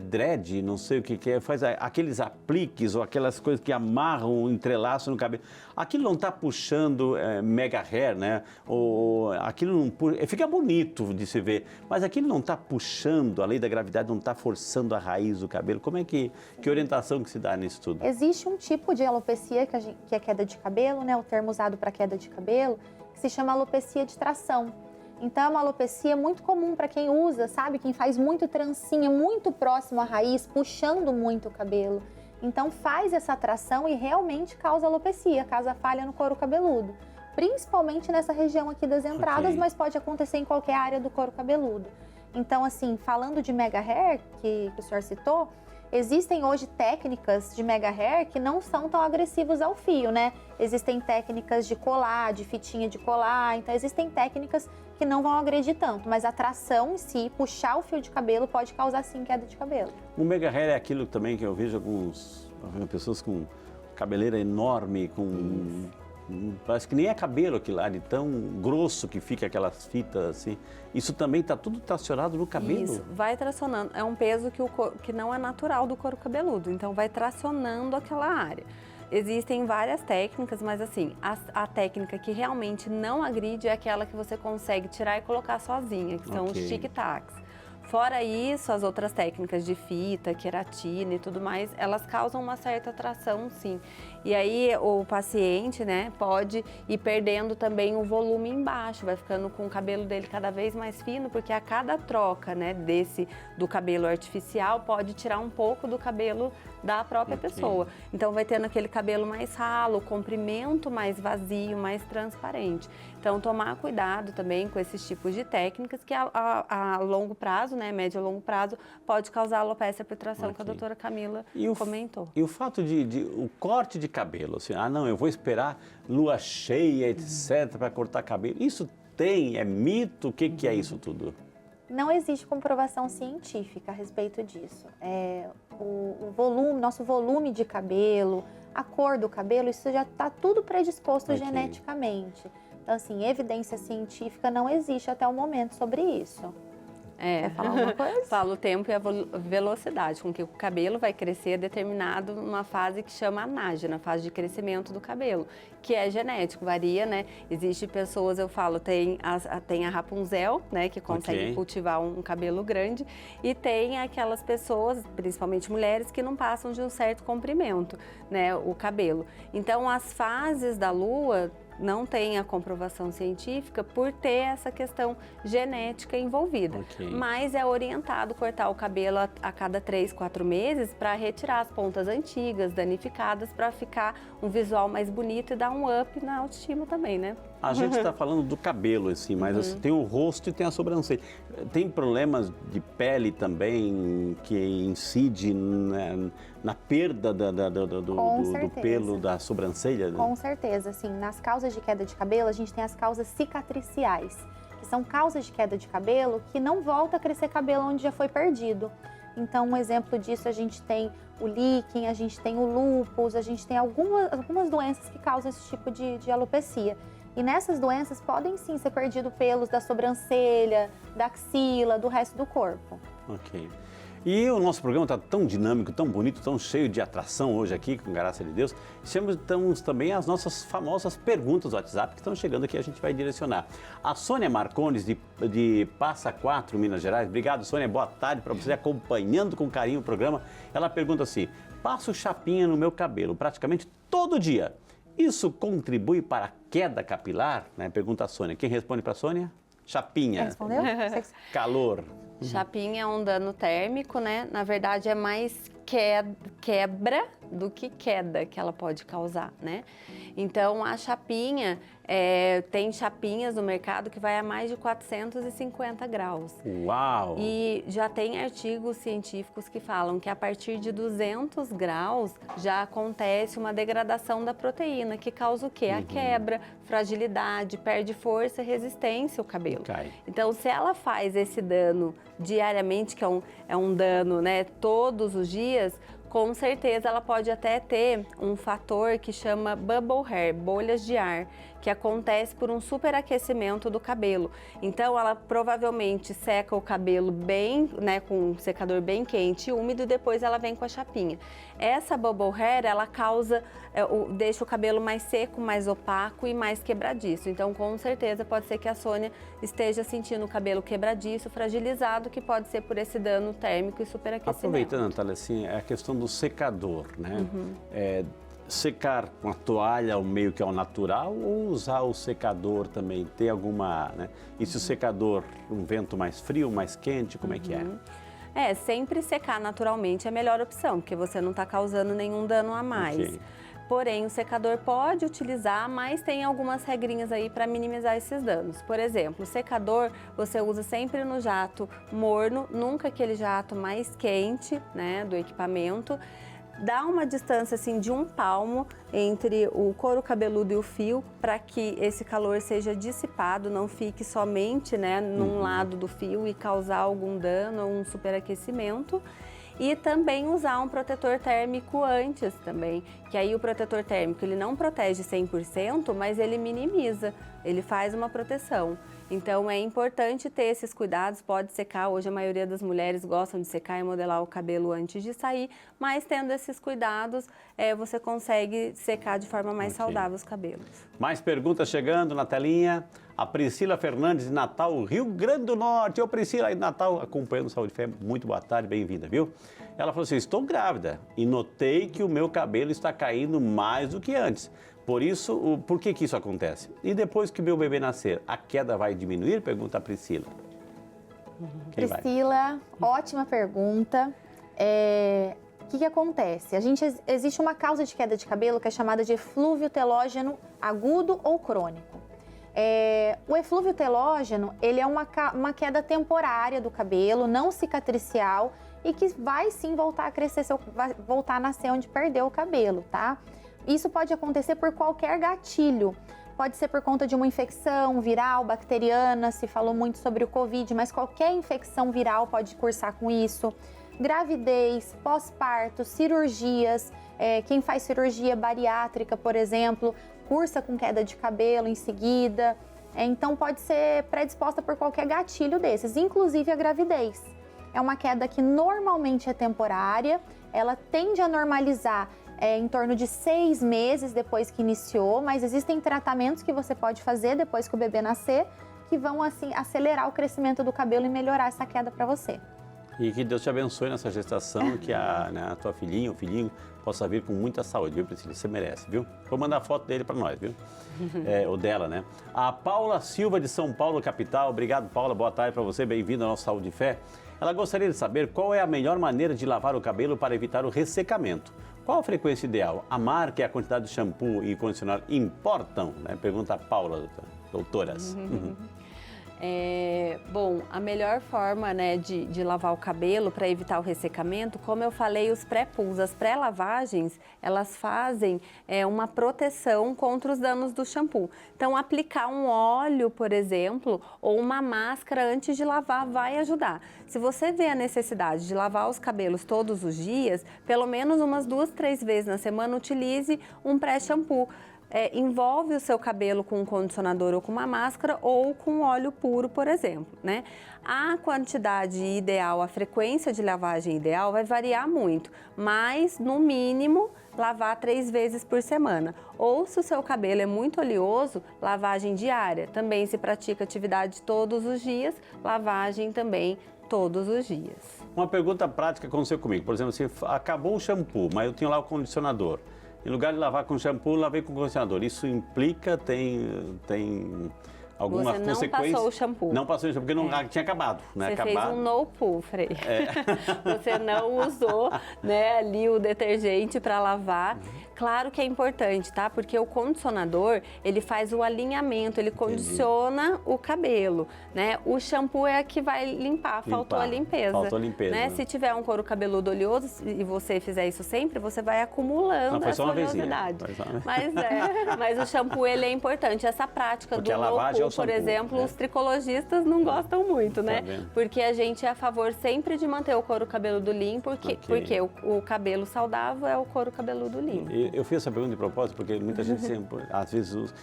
dread, não sei o que é, faz aqueles apliques ou aquelas coisas que amarram, entrelaçam no cabelo. Aquilo não está puxando mega hair, né? Ou aquilo não puxa, fica bonito de se ver, mas aquilo não está puxando, a lei da gravidade não está forçando a raiz do cabelo. Como é que orientação que se dá nisso tudo? Existe um tipo de alopecia que é queda de cabelo, né? O termo usado para queda de cabelo, que se chama alopecia de tração. Então, é uma alopecia muito comum para quem usa, sabe? Quem faz muito trancinha, muito próximo à raiz, puxando muito o cabelo. Então, faz essa tração e realmente causa alopecia, causa falha no couro cabeludo. Principalmente nessa região aqui das entradas, mas pode acontecer em qualquer área do couro cabeludo. Então, assim, falando de mega hair, que o senhor citou, existem hoje técnicas de mega hair que não são tão agressivas ao fio, né? Existem técnicas de colar, de fitinha de colar, então existem técnicas que não vão agredir tanto, mas a tração em si, puxar o fio de cabelo, pode causar sim queda de cabelo. O mega hair é aquilo também que eu vejo algumas pessoas com cabeleira enorme, parece que nem é cabelo aquilo lá, de tão grosso que fica aquelas fitas assim. Isso também está tudo tracionado no cabelo? Isso, vai tracionando. É um peso que não é natural do couro cabeludo, então vai tracionando aquela área. Existem várias técnicas, mas assim, a técnica que realmente não agride é aquela que você consegue tirar e colocar sozinha, que são os tic-tacs. Fora isso, as outras técnicas de fita, queratina e tudo mais, elas causam uma certa atração, sim. E aí o paciente, né, pode ir perdendo também o volume embaixo, vai ficando com o cabelo dele cada vez mais fino, porque a cada troca, né, do cabelo artificial pode tirar um pouco do cabelo da própria pessoa. Então vai tendo aquele cabelo mais ralo, comprimento mais vazio, mais transparente. Então tomar cuidado também com esses tipos de técnicas que a longo prazo, né, médio e longo prazo, pode causar alopecia por tração, que a doutora Camila comentou. E o fato o corte de cabelo, assim, não, eu vou esperar lua cheia, etc, para cortar cabelo. Isso é mito? O que é isso tudo? Não existe comprovação científica a respeito disso. O volume, nosso volume de cabelo, a cor do cabelo, isso já está tudo predisposto geneticamente. Então, assim, evidência científica não existe até o momento sobre isso. Quer falar alguma coisa? Fala o tempo e a velocidade com que o cabelo vai crescer determinado numa fase que chama anágena, fase de crescimento do cabelo, que é genético, varia, né? Existe pessoas, eu falo, tem a Rapunzel, né, que consegue cultivar um cabelo grande, e tem aquelas pessoas, principalmente mulheres, que não passam de um certo comprimento, né, o cabelo. Então, as fases da lua não tem a comprovação científica por ter essa questão genética envolvida. Mas é orientado cortar o cabelo a cada 3, 4 meses para retirar as pontas antigas, danificadas, para ficar um visual mais bonito e dar um up na autoestima também, né? A gente está falando do cabelo, assim, mas assim, tem o rosto e tem a sobrancelha. Tem problemas de pele também que incide na perda do pelo da sobrancelha? Né? Com certeza, assim, nas causas de queda de cabelo, a gente tem as causas cicatriciais, que são causas de queda de cabelo que não volta a crescer cabelo onde já foi perdido. Então, um exemplo disso, a gente tem o líquen, a gente tem o lúpus, a gente tem algumas doenças que causam esse tipo de alopecia. E nessas doenças podem sim ser perdidos pelos da sobrancelha, da axila, do resto do corpo. Ok. E o nosso programa está tão dinâmico, tão bonito, tão cheio de atração hoje aqui, com graça de Deus. Temos também as nossas famosas perguntas do WhatsApp que estão chegando aqui, a gente vai direcionar. A Sônia Marcones, de Passa Quatro, Minas Gerais. Obrigado, Sônia. Boa tarde para você, acompanhando com carinho o programa. Ela pergunta assim, passo chapinha no meu cabelo praticamente todo dia. Isso contribui para a queda capilar? Né? Pergunta a Sônia. Quem responde para a Sônia? Chapinha. Respondeu? Calor. Chapinha é um dano térmico, né? Na verdade, é mais quebra do que queda que ela pode causar, né? Então, a chapinha, tem chapinhas no mercado que vai a mais de 450 graus. Uau! E já tem artigos científicos que falam que a partir de 200 graus já acontece uma degradação da proteína, que causa o quê? A quebra, fragilidade, perde força e resistência o cabelo. Então, se ela faz esse dano diariamente, que é um dano, né, todos os dias, com certeza ela pode até ter um fator que chama bubble hair, bolhas de ar, que acontece por um superaquecimento do cabelo. Então ela provavelmente seca o cabelo bem, né, com um secador bem quente e úmido, e depois ela vem com a chapinha. Essa bubble hair, ela causa, deixa o cabelo mais seco, mais opaco e mais quebradiço. Então com certeza pode ser que a Sônia esteja sentindo o cabelo quebradiço, fragilizado, que pode ser por esse dano térmico e superaquecimento. Aproveitando, Natália, assim, a questão do secador, né? Secar com a toalha meio que ao natural ou usar o secador também? Tem alguma, né? E se o secador, um vento mais frio, mais quente, como é que é? Sempre secar naturalmente é a melhor opção, porque você não está causando nenhum dano a mais. Okay. Porém, o secador pode utilizar, mas tem algumas regrinhas aí para minimizar esses danos. Por exemplo, o secador você usa sempre no jato morno, nunca aquele jato mais quente, né, do equipamento. Dá uma distância assim de 1 palmo entre o couro cabeludo e o fio para que esse calor seja dissipado, não fique somente, né, num lado do fio e causar algum dano ou um superaquecimento. E também usar um protetor térmico antes também, que aí o protetor térmico ele não protege 100%, mas ele minimiza, ele faz uma proteção. Então é importante ter esses cuidados, pode secar, hoje a maioria das mulheres gostam de secar e modelar o cabelo antes de sair, mas tendo esses cuidados, você consegue secar de forma mais saudável os cabelos. Mais perguntas chegando na telinha. A Priscila Fernandes de Natal, Rio Grande do Norte. Ô Priscila, aí de Natal, acompanhando Saúde e Fé, muito boa tarde, bem-vinda, viu? Ela falou assim, estou grávida e notei que o meu cabelo está caindo mais do que antes. Por que isso acontece? E depois que o meu bebê nascer, a queda vai diminuir? Pergunta a Priscila. Priscila, ótima pergunta. O que acontece? Existe uma causa de queda de cabelo que é chamada de eflúvio telógeno agudo ou crônico. O eflúvio telógeno, ele é uma queda temporária do cabelo, não cicatricial e que vai sim voltar a crescer, vai voltar a nascer onde perdeu o cabelo, tá? Isso pode acontecer por qualquer gatilho. Pode ser por conta de uma infecção viral, bacteriana, se falou muito sobre o Covid, mas qualquer infecção viral pode cursar com isso. Gravidez, pós-parto, cirurgias, quem faz cirurgia bariátrica, por exemplo, cursa com queda de cabelo em seguida. Então pode ser predisposta por qualquer gatilho desses, inclusive a gravidez. É uma queda que normalmente é temporária, ela tende a normalizar em torno de 6 meses depois que iniciou, mas existem tratamentos que você pode fazer depois que o bebê nascer, que vão assim acelerar o crescimento do cabelo e melhorar essa queda para você. E que Deus te abençoe nessa gestação, que a tua filhinha, o filhinho, possa vir com muita saúde, viu, Priscila? Você merece, viu? Vou mandar a foto dele para nós, viu? Ou dela, né? A Paula Silva, de São Paulo, capital. Obrigado, Paula. Boa tarde para você. Bem-vindo ao nosso Saúde e Fé. Ela gostaria de saber qual é a melhor maneira de lavar o cabelo para evitar o ressecamento. Qual a frequência ideal? A marca e a quantidade de shampoo e condicionador importam? Né? Pergunta a Paula, doutoras. Bom, a melhor forma, né, de lavar o cabelo para evitar o ressecamento, como eu falei, os pré-pools, as pré-lavagens, elas fazem uma proteção contra os danos do shampoo. Então, aplicar um óleo, por exemplo, ou uma máscara antes de lavar vai ajudar. Se você vê a necessidade de lavar os cabelos todos os dias, pelo menos umas 2, 3 vezes na semana, utilize um pré-shampoo. Envolve o seu cabelo com um condicionador ou com uma máscara ou com óleo puro, por exemplo, né? A quantidade ideal, a frequência de lavagem ideal vai variar muito, mas no mínimo lavar 3 vezes por semana. Ou se o seu cabelo é muito oleoso, lavagem diária. Também se pratica atividade todos os dias, lavagem também todos os dias. Uma pergunta prática aconteceu comigo. Por exemplo, se acabou o shampoo, mas eu tenho lá o condicionador. Em lugar de lavar com shampoo, lavei com condicionador. Isso implica, tem alguma consequência? Você não passou o shampoo. Não passou o shampoo, porque não tinha acabado, né? Você fez um no pull, Frei. Você não usou, né, ali o detergente para lavar. Claro que é importante, tá? Porque o condicionador, ele faz o alinhamento, ele condiciona o cabelo, né? O shampoo é que vai limpar, faltou a limpeza. Faltou a limpeza. Né? Se tiver um couro cabeludo oleoso e você fizer isso sempre, você vai acumulando essa oleosidade. Mas o shampoo, ele é importante. Essa prática porque do a lavagem por shampoo, exemplo, né? os tricologistas não gostam muito, né? Tá vendo? Porque a gente é a favor sempre de manter o couro cabeludo limpo, porque o cabelo saudável é o couro cabeludo limpo. Eu fiz essa pergunta de propósito porque muita gente sempre, às vezes, usa,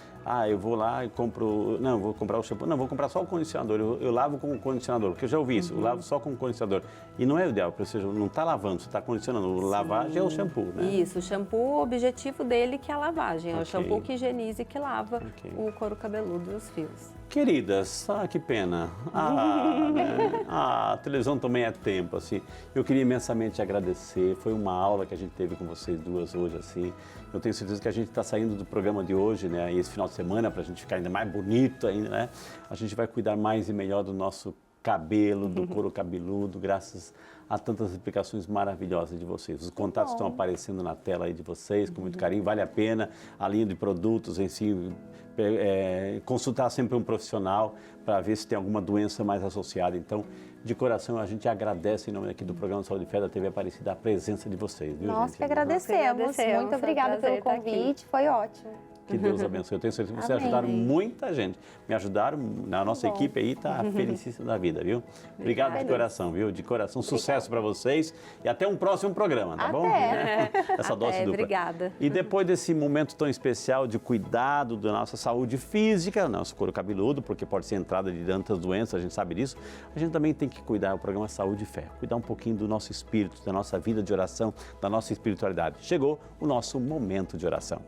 eu vou lá e compro, não, vou comprar o shampoo, não, vou comprar só o condicionador, eu lavo com o condicionador, porque eu já ouvi isso, eu lavo só com o condicionador. E não é o ideal, ou seja, não está lavando, você está condicionando, lavagem é o shampoo, né? Isso, o shampoo, o objetivo dele que é a lavagem, é o Ok. shampoo que higieniza e que lava Ok. o couro cabeludo e os fios. Queridas, que pena. Né? A televisão também é tempo, assim. Eu queria imensamente agradecer. Foi uma aula que a gente teve com vocês duas hoje, assim. Eu tenho certeza que a gente está saindo do programa de hoje, né? E esse final de semana, para a gente ficar ainda mais bonito ainda, né? A gente vai cuidar mais e melhor do nosso cabelo, do couro cabeludo, graças a tantas explicações maravilhosas de vocês. Os contatos estão aparecendo na tela aí de vocês, com muito carinho. Vale a pena a linha de produtos em si, consultar sempre um profissional para ver se tem alguma doença mais associada. Então, de coração, a gente agradece em nome aqui do programa Saúde e Fé da TV Aparecida a presença de vocês, viu, Nós gente? que agradecemos. Foi Muito um obrigada prazer pelo estar aqui. convite, foi ótimo. Que Deus abençoe. Eu tenho certeza que vocês Amém. ajudaram muita gente. Me ajudaram, a nossa Bom. equipe aí está felicíssima da vida, viu? Obrigado de Feliz. coração, viu? De coração, sucesso para vocês e até um próximo programa, tá bom? Até. Essa dose dupla. Obrigada. E depois desse momento tão especial de cuidado da nossa saúde física, nosso couro cabeludo, porque pode ser entrada de tantas doenças, a gente sabe disso, a gente também tem que cuidar do programa Saúde e Fé, cuidar um pouquinho do nosso espírito, da nossa vida de oração, da nossa espiritualidade. Chegou o nosso momento de oração.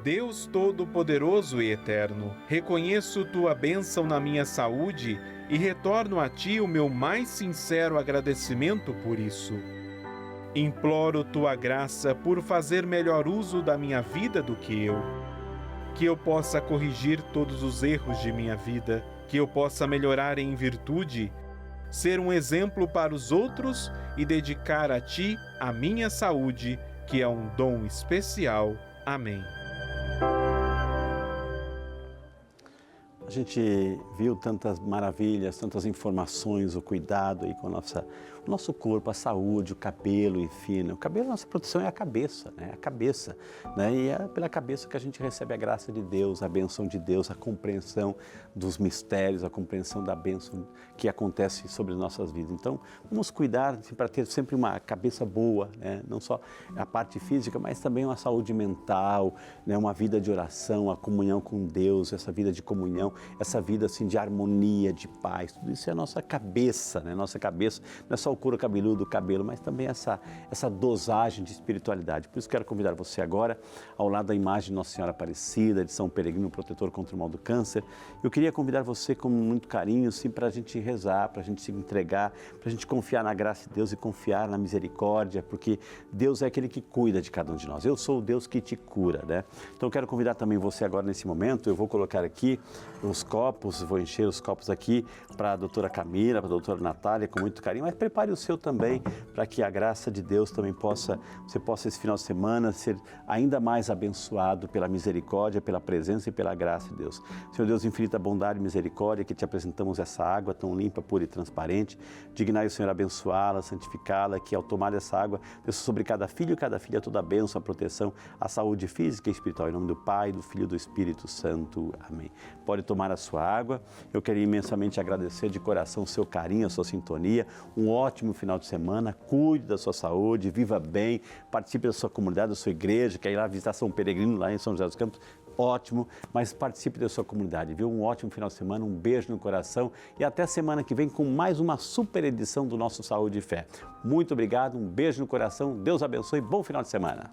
Deus Todo-Poderoso e Eterno, reconheço Tua bênção na minha saúde e retorno a Ti o meu mais sincero agradecimento por isso. Imploro Tua graça por fazer melhor uso da minha vida do que eu. Que eu possa corrigir todos os erros de minha vida, que eu possa melhorar em virtude, ser um exemplo para os outros e dedicar a Ti a minha saúde, que é um dom especial. Amém. A gente viu tantas maravilhas, tantas informações, o cuidado aí com o nosso corpo, a saúde, o cabelo, enfim. O cabelo, a nossa proteção é a cabeça, né? A cabeça, né? E é pela cabeça que a gente recebe a graça de Deus, a bênção de Deus, a compreensão dos mistérios, a compreensão da bênção que acontece sobre as nossas vidas. Então, vamos cuidar para ter sempre uma cabeça boa, né? Não só a parte física, mas também uma saúde mental, né? Uma vida de oração, a comunhão com Deus, essa vida de comunhão, essa vida assim de harmonia, de paz. Tudo isso é a nossa cabeça, né? Nossa cabeça não é só o couro cabeludo, o cabelo, mas também essa dosagem de espiritualidade. Por isso quero convidar você agora, ao lado da imagem de Nossa Senhora Aparecida, de São Peregrino Protetor contra o mal do câncer. Eu queria convidar você com muito carinho, assim, para a gente rezar, para a gente se entregar, para a gente confiar na graça de Deus e confiar na misericórdia, porque Deus é aquele que cuida de cada um de nós. Eu sou o Deus que te cura, né? Então eu quero convidar também você agora nesse momento, eu vou colocar aqui os copos, vou encher os copos aqui para a doutora Camila, para a doutora Natália, com muito carinho, mas prepare o seu também, para que a graça de Deus também você possa esse final de semana ser ainda mais abençoado pela misericórdia, pela presença e pela graça de Deus. Senhor Deus, infinita bondade e misericórdia, que te apresentamos essa água tão limpa, pura e transparente, dignai o Senhor abençoá-la, santificá-la, que ao tomar essa água, Deus, sobre cada filho e cada filha toda a bênção, a proteção, a saúde física e espiritual, em nome do Pai, do Filho e do Espírito Santo. Amém. Pode tomar a sua água. Eu quero imensamente agradecer de coração o seu carinho, a sua sintonia. Um ótimo final de semana. Cuide da sua saúde, viva bem, participe da sua comunidade, da sua igreja, quer ir lá visitar São Peregrino, lá em São José dos Campos. Ótimo, mas participe da sua comunidade, viu? Um ótimo final de semana, um beijo no coração e até semana que vem com mais uma super edição do nosso Saúde e Fé. Muito obrigado, um beijo no coração, Deus abençoe, bom final de semana.